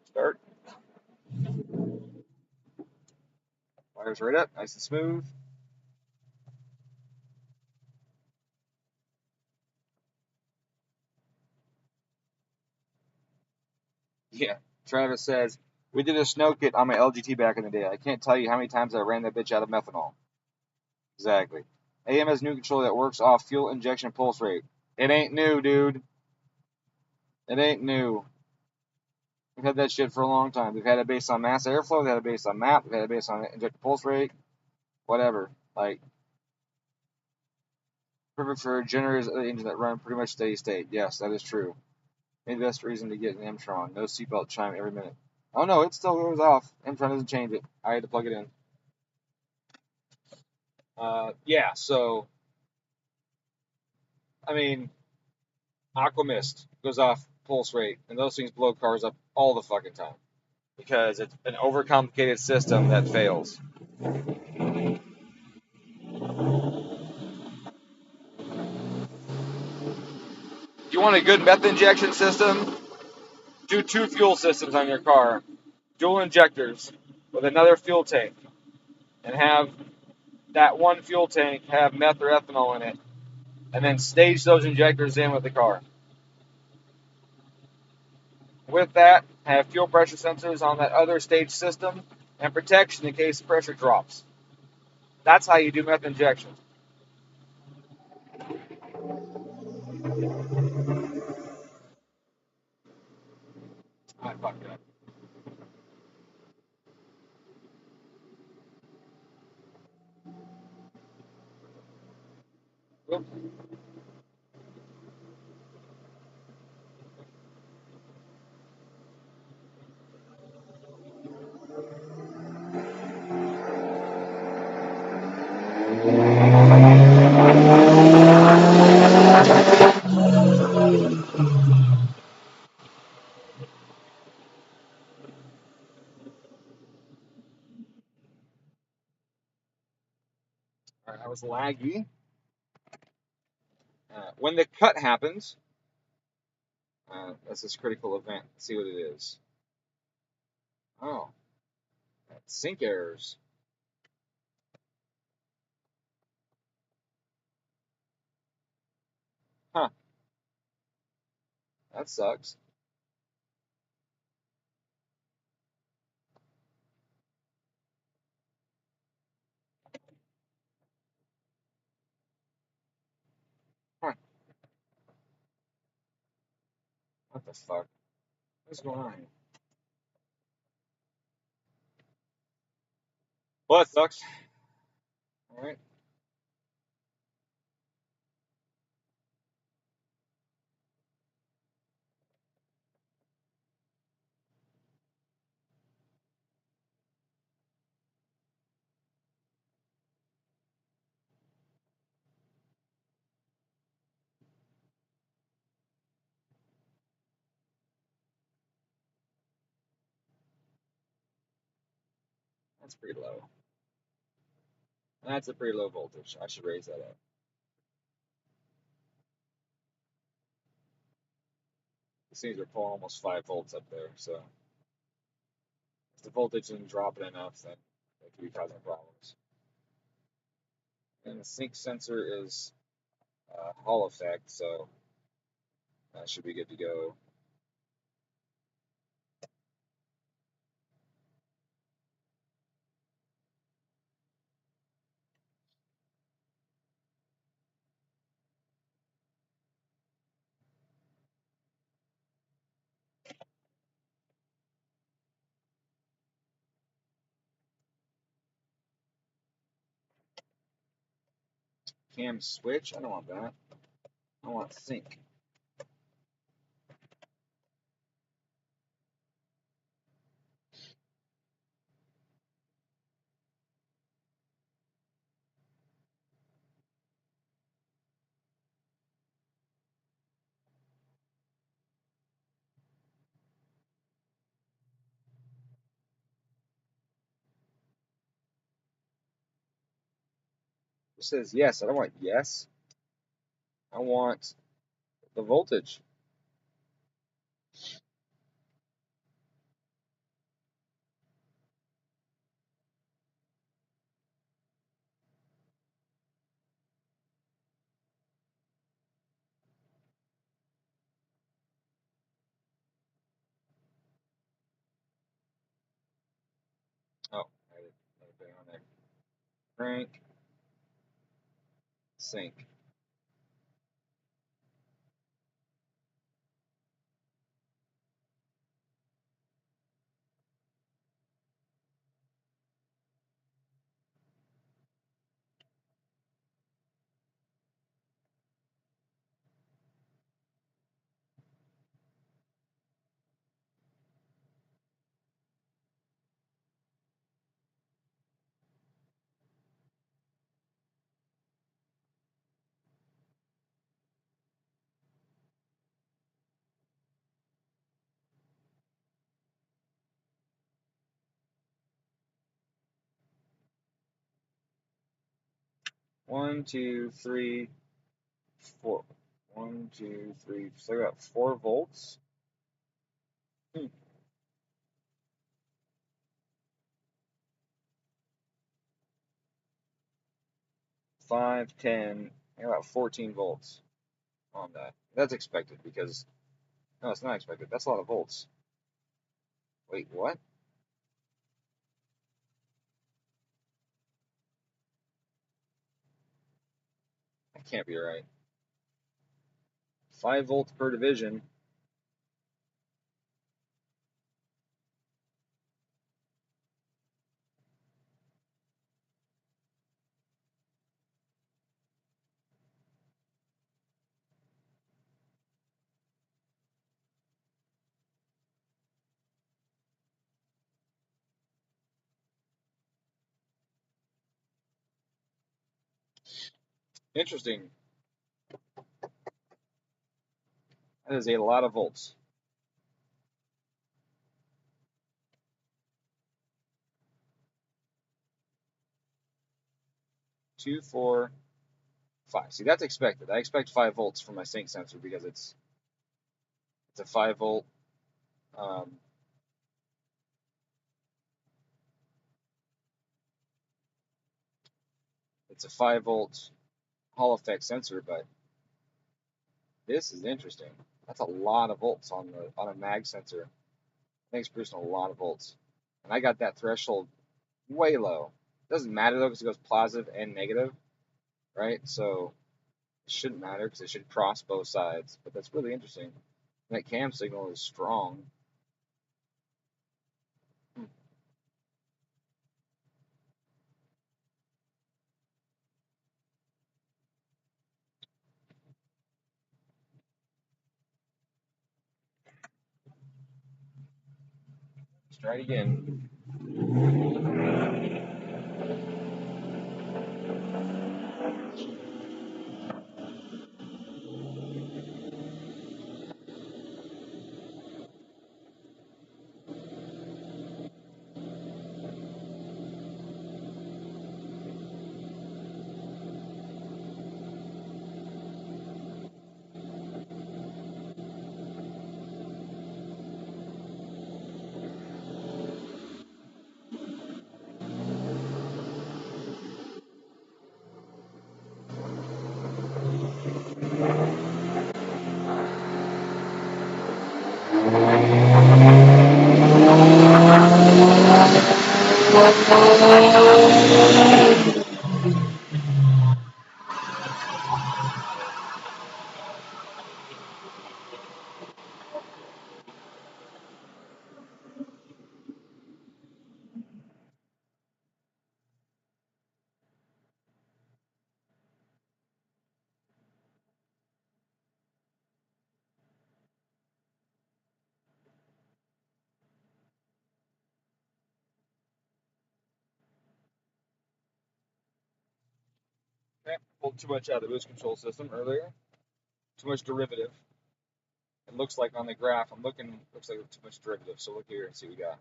Start. Wires right up, nice and smooth. Yeah, Travis says, we did a snow kit on my LGT back in the day. I can't tell you how many times I ran that bitch out of methanol. Exactly. AM has new controller that works off fuel injection pulse rate. It ain't new, dude. It ain't new. We've had that shit for a long time. We've had it based on mass airflow. We've had it based on MAP. We've had it based on injected pulse rate. Whatever. Like, perfect for generators of the engine that run pretty much steady state. Yes, that is true. Maybe that's the reason to get an EMtron. No seatbelt chime every minute. Oh no, it still goes off. EMtron doesn't change it. I had to plug it in. Yeah, so, I mean, Aquamist goes off pulse rate, and those things blow cars up all the fucking time because it's an overcomplicated system that fails. If you want a good methane injection system, do 2 fuel systems on your car. Dual injectors with another fuel tank. And have that one fuel tank have meth or ethanol in it. And then stage those injectors in with the car. With that, have fuel pressure sensors on that other stage system and protection in case pressure drops. That's how you do methane injection. I fucked up. Oops. All right, I was laggy. When the cut happens, that's this critical event. Let's see what it is. Oh, sync errors. Huh, that sucks. Huh, what the fuck? What's going on here? Well, that sucks. All right. That's pretty low. That's a pretty low voltage. I should raise that up. These things are pulling almost 5 volts up there, so if the voltage isn't dropping enough, then it could be causing problems. And the sync sensor is Hall effect, so that should be good to go. Cam switch, I don't want that. I want sync. It says yes. I don't want yes. I want the voltage. Oh, I did another thing on there. Crank, sync. One, two, three, four. 1, 2, 3. So I got 4 volts. 5, 10. I got about 14 volts on that. That's expected because no, it's not expected. That's a lot of volts. Wait, what? That can't be right. 5 volts per division. Interesting. That is a lot of volts. 2, 4, 5. See, that's expected. I expect 5 volts from my sync sensor because it's a 5 volt. It's a 5 volt Hall effect sensor, but this is interesting. That's a lot of volts on a mag sensor. I think it's producing a lot of volts, and I got that threshold way low. It doesn't matter though because it goes positive and negative, right? So it shouldn't matter because it should cross both sides. But that's really interesting. And that cam signal is strong. Let's try it again. Okay, pulled too much out of the boost control system earlier. Too much derivative. It looks like on the graph, looks like too much derivative. So look here and see what we got.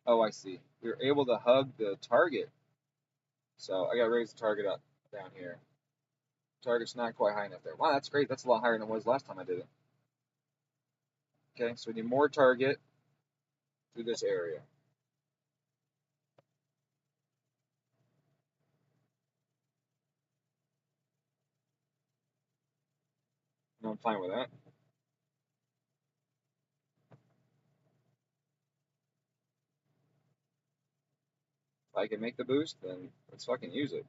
Oh, I see. We were able to hug the target. So I got to raise the target up down here. Target's not quite high enough there. Wow, that's great. That's a lot higher than it was last time I did it. Okay, so we need more target through this area. No, I'm fine with that. If I can make the boost, then let's fucking use it.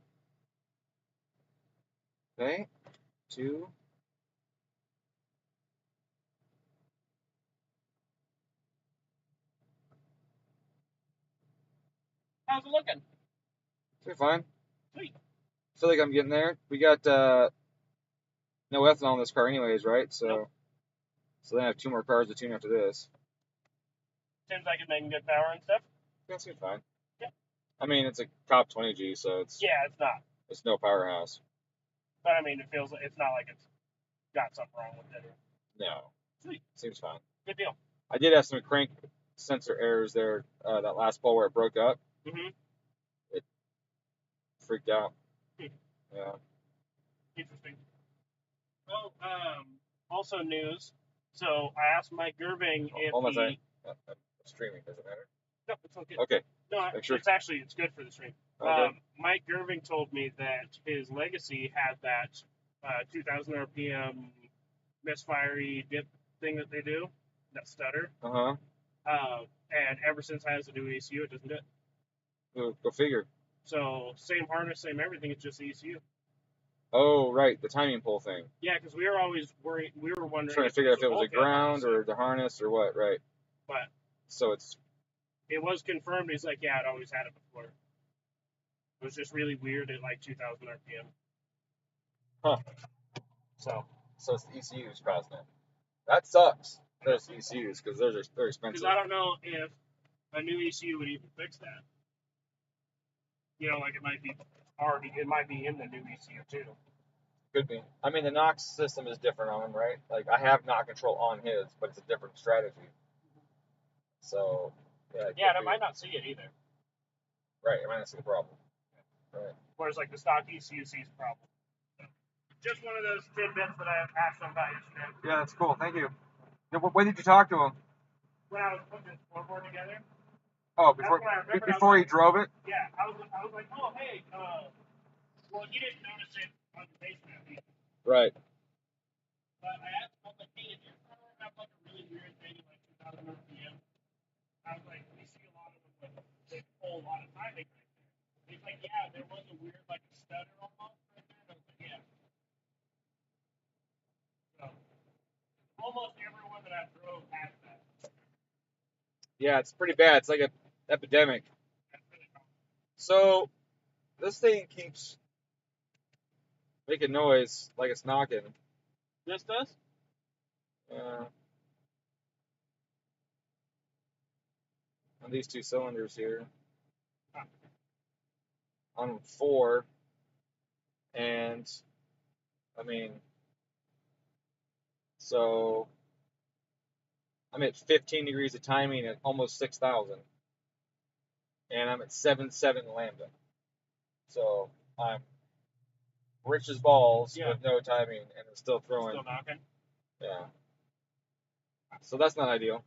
Okay, 2. How's it looking? We're fine. Sweet. I feel like I'm getting there. We got no ethanol in this car anyways, right? So, Nope. so then I have 2 more cars to tune after this. Seems like it's making good power and stuff. That's fine. Yeah. I mean, it's a Cobb 20G, so it's not. It's no powerhouse. But I mean, it feels like it's not like it's got something wrong with it. No. Sweet. Seems fine. Good deal. I did have some crank sensor errors there. That last pole where it broke up. Mm-hmm. It freaked out. Hmm. Yeah. Interesting. Well, also news. So I asked Mike Gerving if Hold on a he. second. streaming? Does it matter? No, it's all good. Okay. No, Sure. it's good for the stream. Okay. Mike Irving told me that his Legacy had that 2,000 RPM misfirey dip thing that they do, that stutter. Uh-huh. And ever since I has a new ECU, it doesn't do it. Go figure. So same harness, same everything. It's just the ECU. Oh, right, the timing pole thing. Yeah, because we were always worried. We were wondering. Trying to figure out if it was a ground or the harness or what, right? But so it was confirmed. He's like, yeah, I'd always had it before. It was just really weird at like 2,000 RPM. Huh. So it's the ECUs causing it. That sucks. Those ECUs, because they're expensive. Because I don't know if a new ECU would even fix that. You know, like it might be in the new ECU too. Could be. I mean, the Knox system is different on them, right? Like, I have knock control on his, but it's a different strategy. So, yeah. Yeah, and I might not see it either. Right, I might not see the problem. Right. Whereas, like, the stock ECU sees a problem. So, just one of those tidbits that I asked him about yesterday. Yeah, that's cool. Thank you. When did you talk to him? When I was putting this floorboard together. Oh, before he drove it? Yeah, I was like, oh, hey, well, you didn't notice it on the basement. Right. But I asked him, I was like, hey, did your car have like a really weird thing in like 2,000 RPM? I was like, we see a lot of them, but they pull a lot of timing right there. He's like, yeah, there was a weird like stutter almost right there. And I was like, yeah. So almost everyone that I drove has that. Yeah, it's pretty bad. It's like an epidemic. That's really common. So this thing keeps making noise like it's knocking. This does? Yeah. On these two cylinders here. Huh. On 4. And, I mean, so I'm at 15 degrees of timing at almost 6,000. And I'm at 7.7 lambda. So I'm rich as balls with no timing, and it's still throwing. Still knocking? Yeah. So that's not ideal.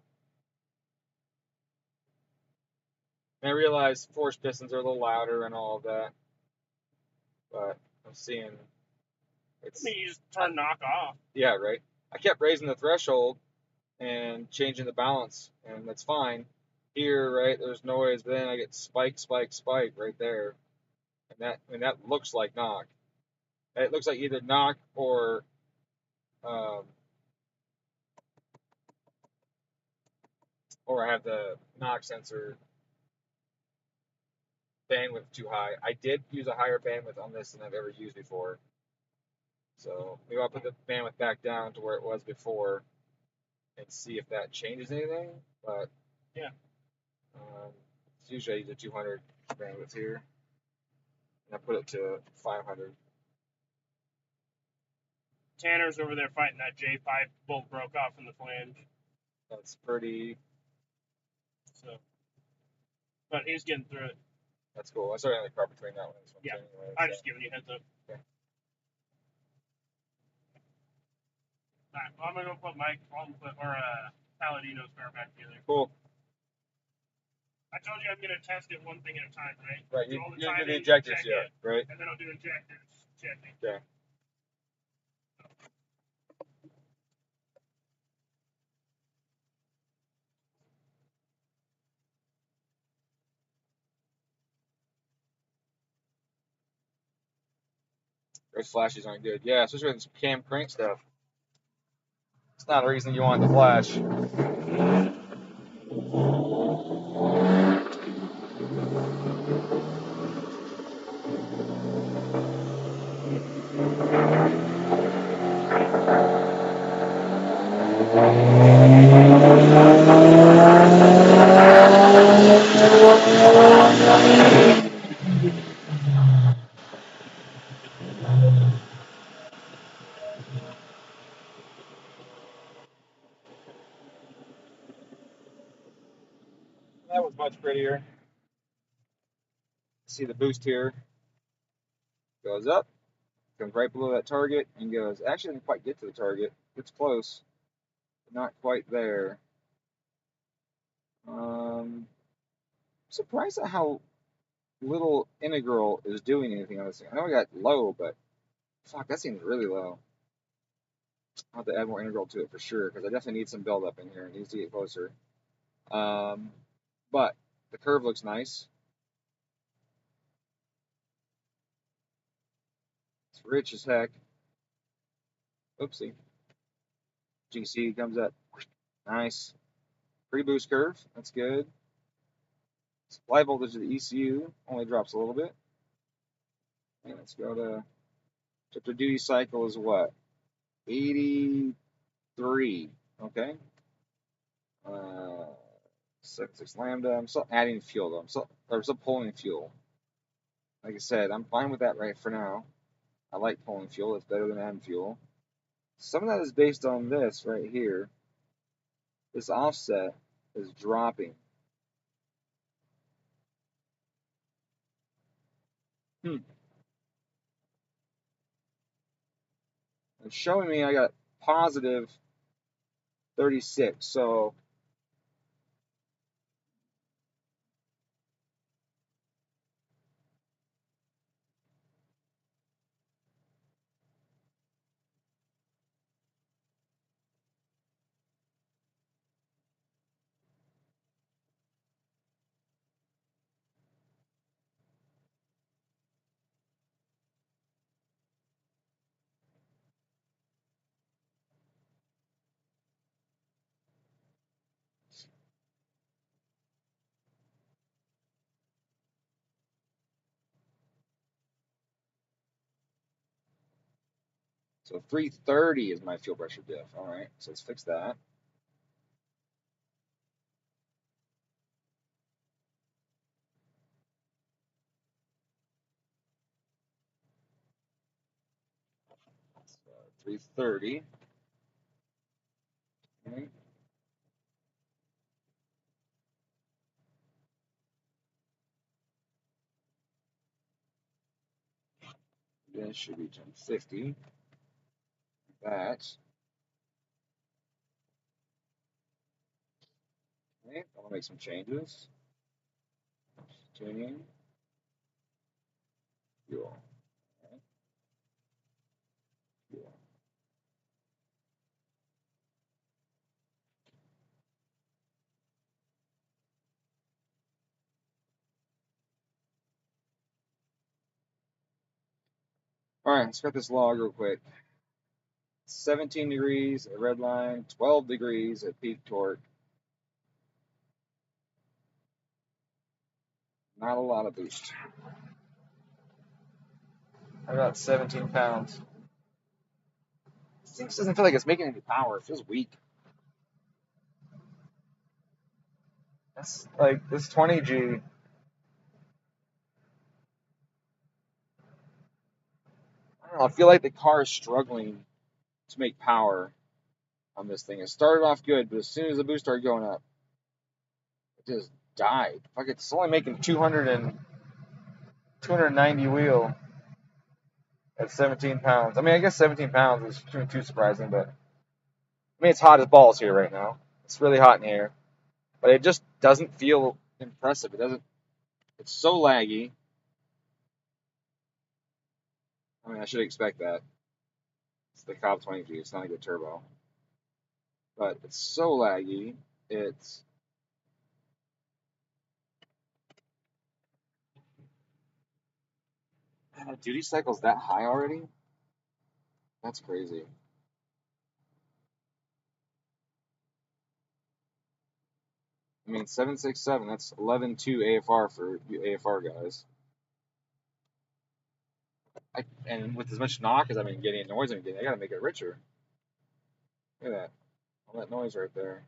And I realize force pistons are a little louder and all of that. But I'm seeing it's. I mean, you just turn knock off. Yeah, right. I kept raising the threshold and changing the balance, and that's fine. Here, right, there's noise, but then I get spike right there. And that looks like knock. It looks like either knock or I have the knock sensor bandwidth too high. I did use a higher bandwidth on this than I've ever used before. So maybe I'll put the bandwidth back down to where it was before and see if that changes anything. But yeah, it's usually I use a 200 bandwidth here, and I put it to 500. Tanner's over there fighting that J5 bolt broke off in the flange. That's pretty. So, but he's getting through it. That's cool. I started on the carpet train that one. Yeah, anyway, I'm just giving you a heads up. Okay. Alright, well, I'm gonna go put Mike Paladino's car back together. Cool. I told you I'm gonna test it one thing at a time, right? Right. You do the timing, injectors, check yeah. it, Right. and then I'll do injectors checking. Okay. Those flashes aren't good. Yeah, especially with this cam crank stuff. It's not a reason you want the flash. That was much prettier. See the boost here. Goes up, comes right below that target, and goes. Actually, didn't quite get to the target. It's close, but not quite there. Surprised at how little integral is doing anything on this thing. I know I got low, but fuck, that seems really low. I'll have to add more integral to it for sure, because I definitely need some build up in here. It needs to get closer. Um, but the curve looks nice. It's rich as heck. Oopsie. GC comes up. Nice. Pre-boost curve. That's good. Supply voltage of the ECU only drops a little bit. And let's go to duty cycle is what? 83. Okay. 6 lambda. I'm still adding fuel though. I'm still pulling fuel. Like I said, I'm fine with that right for now. I like pulling fuel. It's better than adding fuel. Some of that is based on this right here. This offset is dropping. It's showing me I got positive 36. So So 330 is my fuel pressure diff. All right, so let's fix that. So 330. Okay. This should be 1050. That. Okay, I'm gonna make some changes. Tuning. Fuel. Okay. Fuel. All right, let's cut this log real quick. 17 degrees at red line, 12 degrees at peak torque. Not a lot of boost. I got 17 pounds. This thing doesn't feel like it's making any power. It feels weak. That's like this 20G. I don't know. I feel like the car is struggling to make power on this thing. It started off good, but as soon as the boost started going up, it just died. Like it's only making 290 wheel at 17 pounds. I mean, I guess 17 pounds is too surprising, but I mean, it's hot as balls here right now. It's really hot in here, but it just doesn't feel impressive. It doesn't. It's so laggy. I mean, I should expect that. It's the Cobb 20G. It's not a good turbo, but it's so laggy. It's man, duty cycle's that high already. That's crazy. I mean, 767. That's 11.2 AFR for you AFR guys. And with as much knock as I've been getting, noise I'm getting, I gotta make it richer. Look at that. All that noise right there.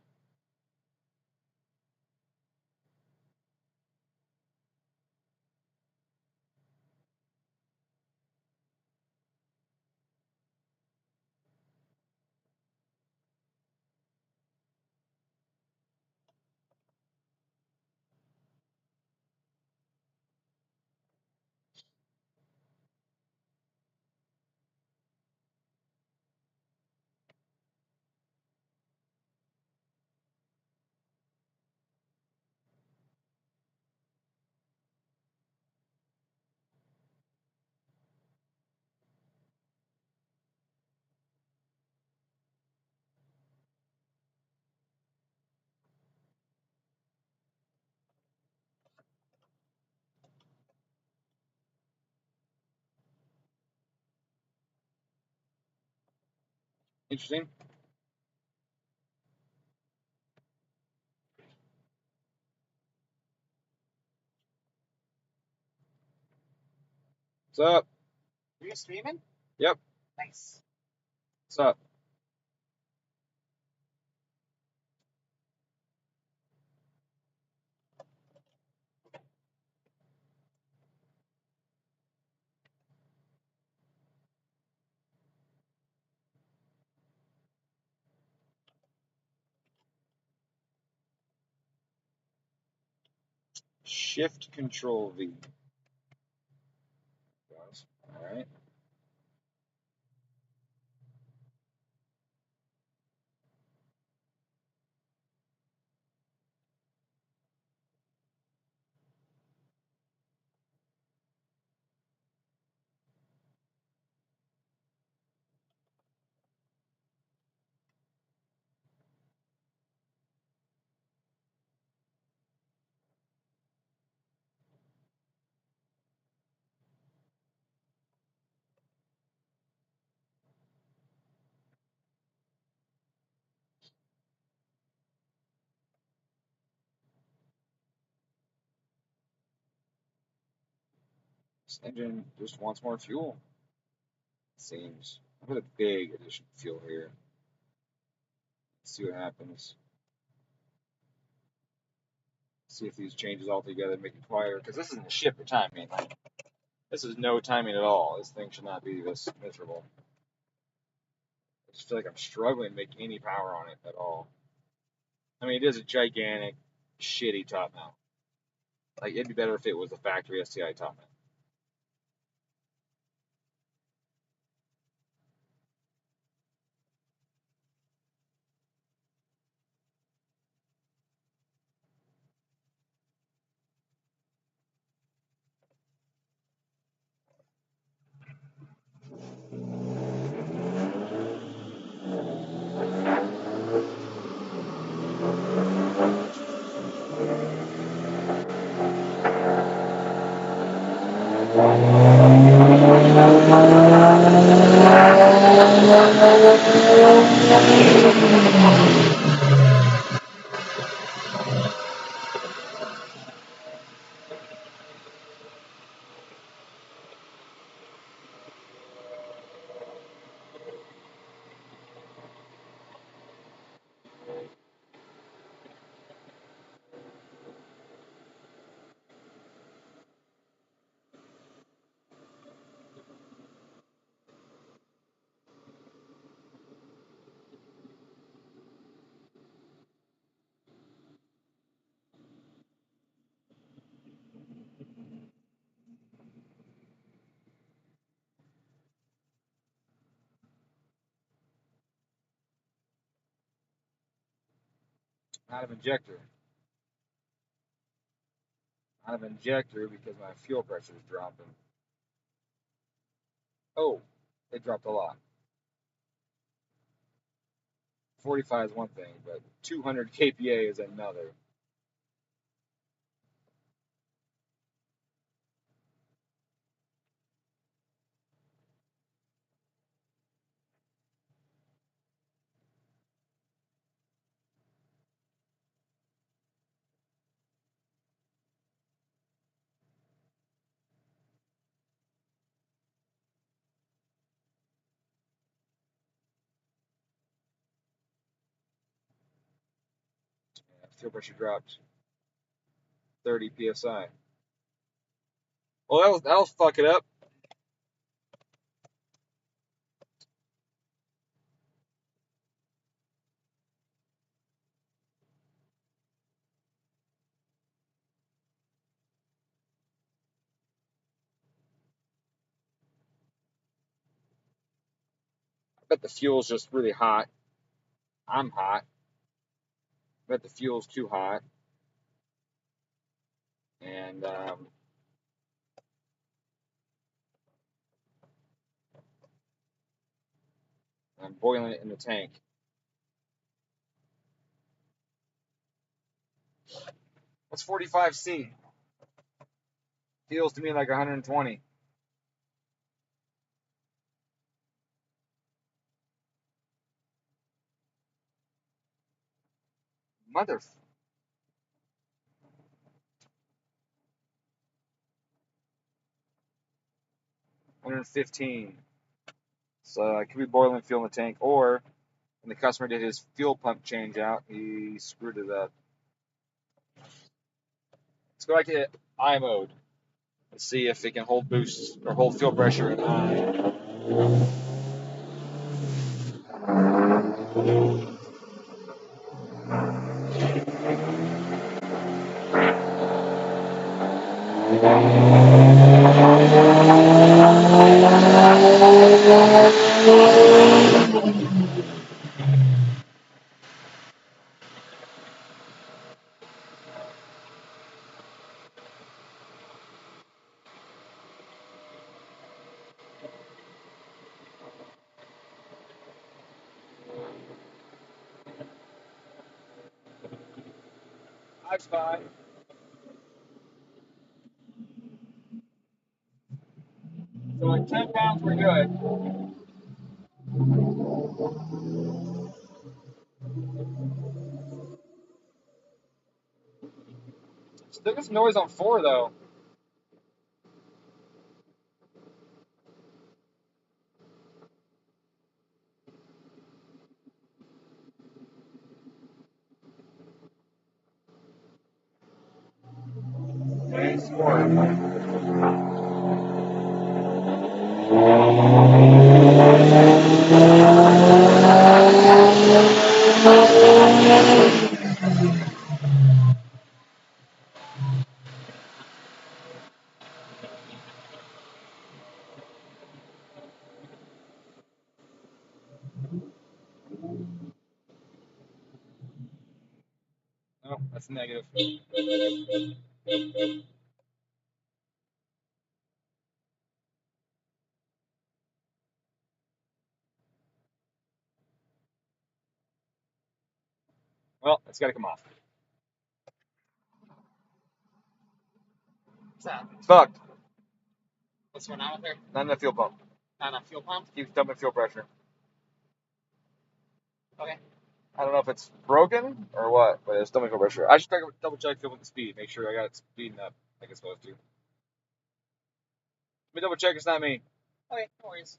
Interesting. What's up? Are you streaming? Yep. Nice. What's up? Shift Control V. All right. This engine just wants more fuel. It seems. I put a big addition of fuel here. Let's see what happens. See if these changes all together make it quieter. Because this isn't a shifter timing. This is no timing at all. This thing should not be this miserable. I just feel like I'm struggling to make any power on it at all. I mean, it is a gigantic, shitty top mount. Like, it'd be better if it was a factory STI top mount. Out of injector. Out of injector because my fuel pressure is dropping. Oh, it dropped a lot. 45 is one thing, but 200 kPa is another. Yeah, fuel pressure dropped 30 psi. Well, that'll fuck it up. I bet the fuel's just really hot. I'm hot. I bet the fuel's too hot. And I'm boiling it in the tank. What's 45C? Feels to me like 120. Mother. 115. So I could be boiling fuel in the tank, or when the customer did his fuel pump change out, he screwed it up. Let's go back to I mode. Let's see if it can hold boost or hold fuel pressure in I. That's fine. So at 10 pounds, we're good. Still gets noise on 4 though. Okay, score. Oh, that's negative. Well, it's got to come off. What's that? It's fucked. What's going on with there? Not enough fuel pump. Not enough fuel pump? Keeps dumping fuel pressure. Okay. I don't know if it's broken or what, but it's dumping fuel pressure. I should double check fuel with the speed. Make sure I got it speeding up like it's supposed to. Let me double check it's not me. Okay, no worries.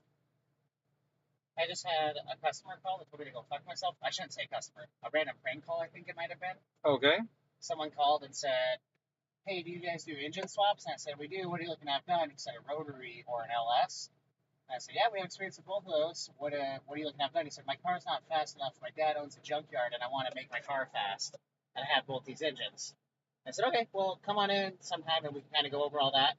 I just had a customer call that told me to go fuck myself. I shouldn't say customer. A random prank call, I think it might have been. Okay. Someone called and said, hey, do you guys do engine swaps? And I said, we do. What are you looking at done? He said, a rotary or an LS. And I said, yeah, we have experience with both of those. What are you looking at done? He said, my car's not fast enough. My dad owns a junkyard, and I want to make my car fast. And I have both these engines. I said, okay, well, come on in sometime, and we can kind of go over all that.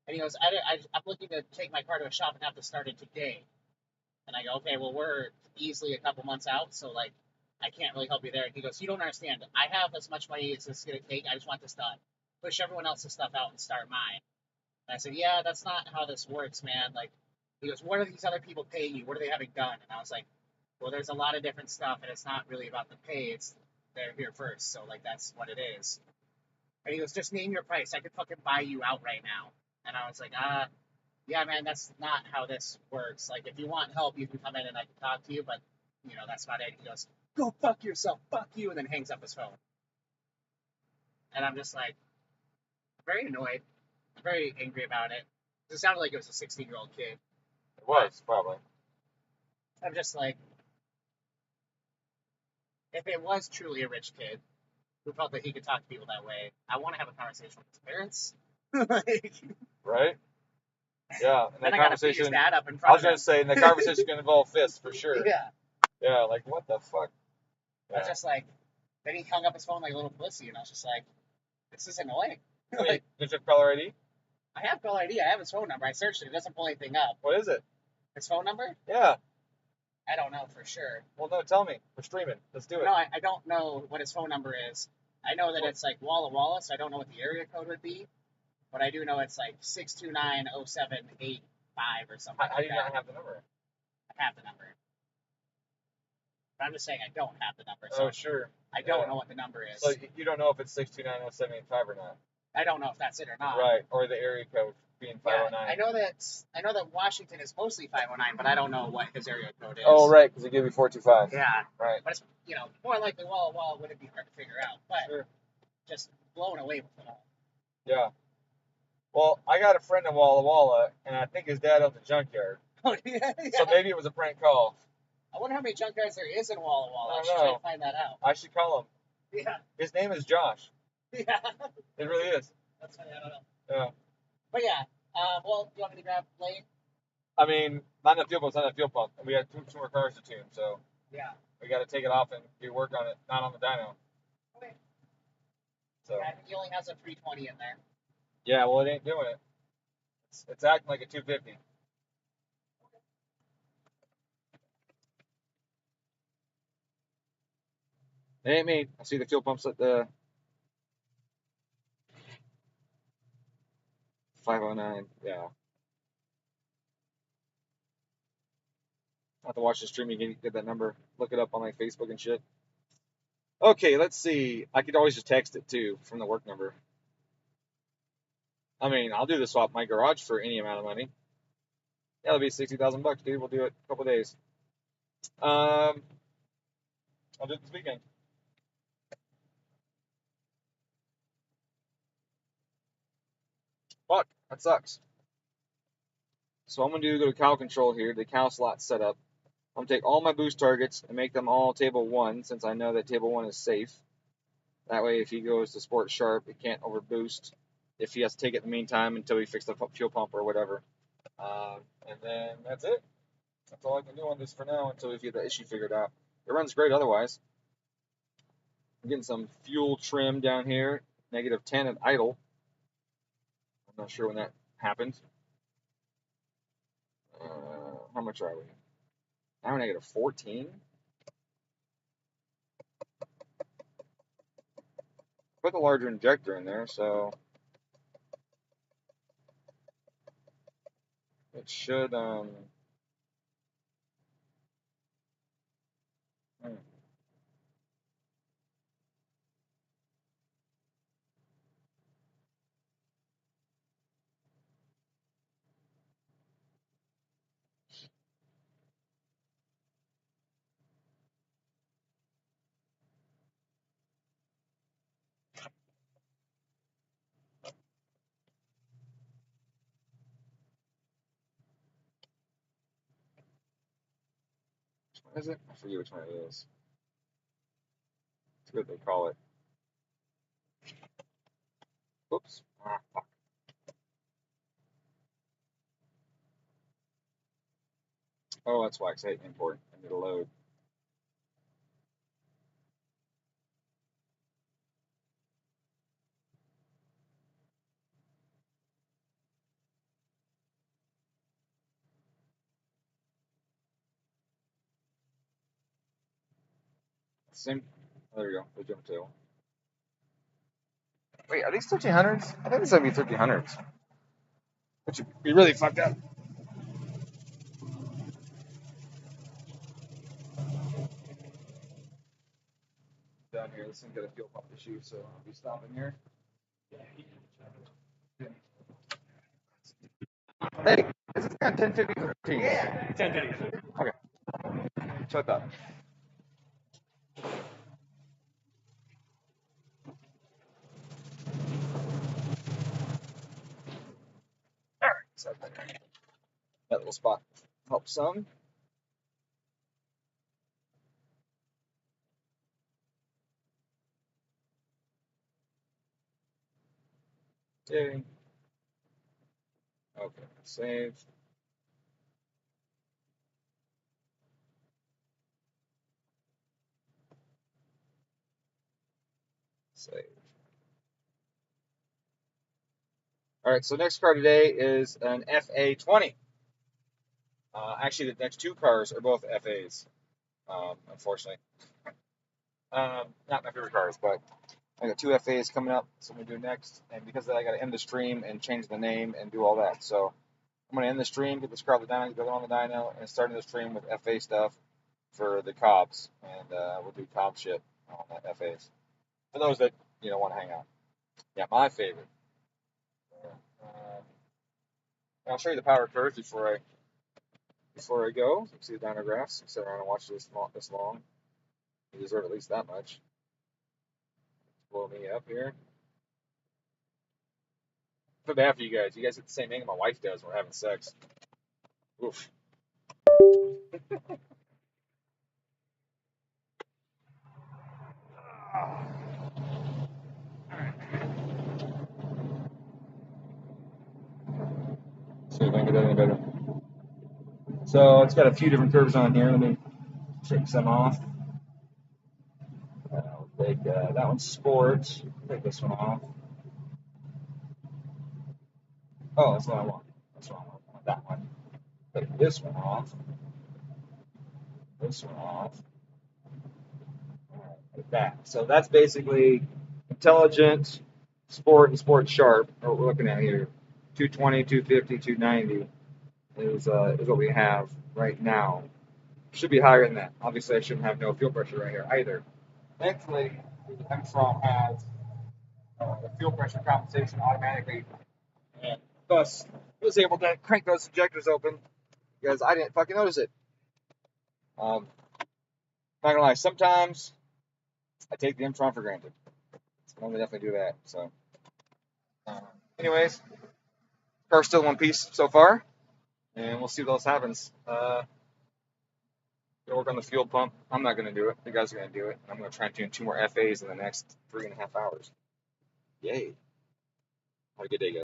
And he goes, I'm looking to take my car to a shop and have to start it today. And I go, okay, well, we're easily a couple months out, so, like, I can't really help you there. And he goes, you don't understand. I have as much money as it's going to take. I just want this done. Push everyone else's stuff out and start mine. And I said, yeah, that's not how this works, man. Like, he goes, what are these other people paying you? What are they having done? And I was like, well, there's a lot of different stuff, and it's not really about the pay. It's they're here first, so, like, that's what it is. And he goes, just name your price. I could fucking buy you out right now. And I was like, yeah, man, that's not how this works. Like, if you want help, you can come in and I can talk to you, but, you know, that's not it. He goes, go fuck yourself, fuck you, and then hangs up his phone. And I'm just like, very annoyed, very angry about it. It sounded like it was a 16-year-old kid. It was, probably. I'm just like, if it was truly a rich kid who felt that he could talk to people that way, I want to have a conversation with his parents. Like, right? Yeah, and then that I gotta beat his conversation. dad up in I front was of him. gonna say, and the conversation can involve fists for sure. Yeah. Yeah, like what the fuck? I was just like, then he hung up his phone like a little pussy, and I was just like, this is annoying. Wait, Like, does it have caller ID? I have caller ID. I have his phone number. I searched it. It doesn't pull anything up. What is it? His phone number? Yeah. I don't know for sure. Well, no, tell me. We're streaming. Let's do it. No, I don't know what his phone number is. I know that it's like Walla Walla, so I don't know what the area code would be. But I do know it's like 629-0785 or something. How do you not have the number? I have the number. But I'm just saying I don't have the number. So Oh, sure. I don't know what the number is. So you don't know if it's 6290785 or not. I don't know if that's it or not. Right, or the area code. being Yeah, 509. I know that Washington is mostly 509, but I don't know what his area code is. Oh, right, because they give you 425. Yeah. Right. But it's, more likely Walla Walla wouldn't be hard to figure out. But Sure. just blown away with it all. Yeah. Well, I got a friend in Walla Walla, and I think his dad owns a junkyard. Oh, yeah. So maybe it was a prank call. I wonder how many junkyards there is in Walla Walla. I I don't should try know. to find that out. I should call him. Yeah. His name is Josh. Yeah. It really is. That's funny. I don't know. Yeah. But yeah. Well, do you want me to grab Blade? I mean, not in the fuel pump, it's not in the fuel pump. We got two more cars to tune, so Yeah. we got to take it off and do work on it, not on the dyno. Okay. So. Yeah, he only has a 320 in there. Yeah, well, it ain't doing it. It's acting like a 250. It ain't me. I see the fuel pumps at the 509. Yeah. I have to watch the stream again to get that number. Look it up on like Facebook and shit. Okay, let's see. I could always just text it too from the work number. I mean, I'll do the swap in my garage for any amount of money. Yeah, it'll be $60,000, dude. We'll do it a couple days. I'll do it this weekend. Fuck, that sucks. So I'm gonna go to cow control here, the cow slot setup. I'm gonna take all my boost targets and make them all table 1, since I know that table 1 is safe. That way, if he goes to sport sharp, it can't overboost. If he has to take it in the meantime until we fix the fuel pump or whatever. And then that's it. That's all I can do on this for now until we get the issue figured out. It runs great otherwise. I'm getting some fuel trim down here. -10 at idle. I'm not sure when that happened. How much are we? Now we're -14. Put the larger injector in there, so it should is it? I forget which one it is. It's good they call it. Oops. Ah, fuck. Oh, that's why, 'cause I hate import. I need to load. Same. Oh, there we go. The jump tail. Wait, are these 1300s? I think these would be 1300s. Which would be really fucked up. Down here, this thing got a fuel pump issue, so I'll be stopping here. Hey, is this got 1050 or 13? Yeah, 1050. Okay. Shut up. Alright, so that little spot helps some. Okay. Okay, save. Save. Alright, so next car today is an FA20. Actually, the next two cars are both FAs, unfortunately. Not my favorite cars, but I got two FAs coming up, so I'm going to do next. And because of that, I got to end the stream and change the name and do all that. So I'm going to end the stream, get this car on the dyno, get it on the dyno, and start the stream with FA stuff for the Cobbs. And we'll do Cobb shit on that FAs. For those that, want to hang out. Yeah, my favorite. I'll show you the power curves before I go. You can see the dyno graphs. Sit around and watch this long. You deserve at least that much. Blow me up here. Feel bad for you guys. You guys get the same angle my wife does when we're having sex. Oof. See if I can get that any better. So it's got a few different curves on here. Let me take some off. I'll take that one's sport. Take this one off. Oh, that's what I want. That's what I want. I want that one. Take this one off. This one off. Like that. So that's basically intelligent, sport, and sport sharp. Are what we're looking at here. 220, 250, 290 is what we have right now. Should be higher than that. Obviously, I shouldn't have no fuel pressure right here either. Thankfully, the EMtron has the fuel pressure compensation automatically, and thus was able to crank those injectors open because I didn't fucking notice it. Not gonna lie, sometimes I take the EMtron for granted. I'm gonna definitely do that. So, anyways, car's still in one piece so far, and we'll see what else happens. Gonna work on the fuel pump. I'm not gonna do it. The guys are gonna do it. I'm gonna try and tune 2 more FAs in the next 3.5 hours. Yay! Have a good day, guys.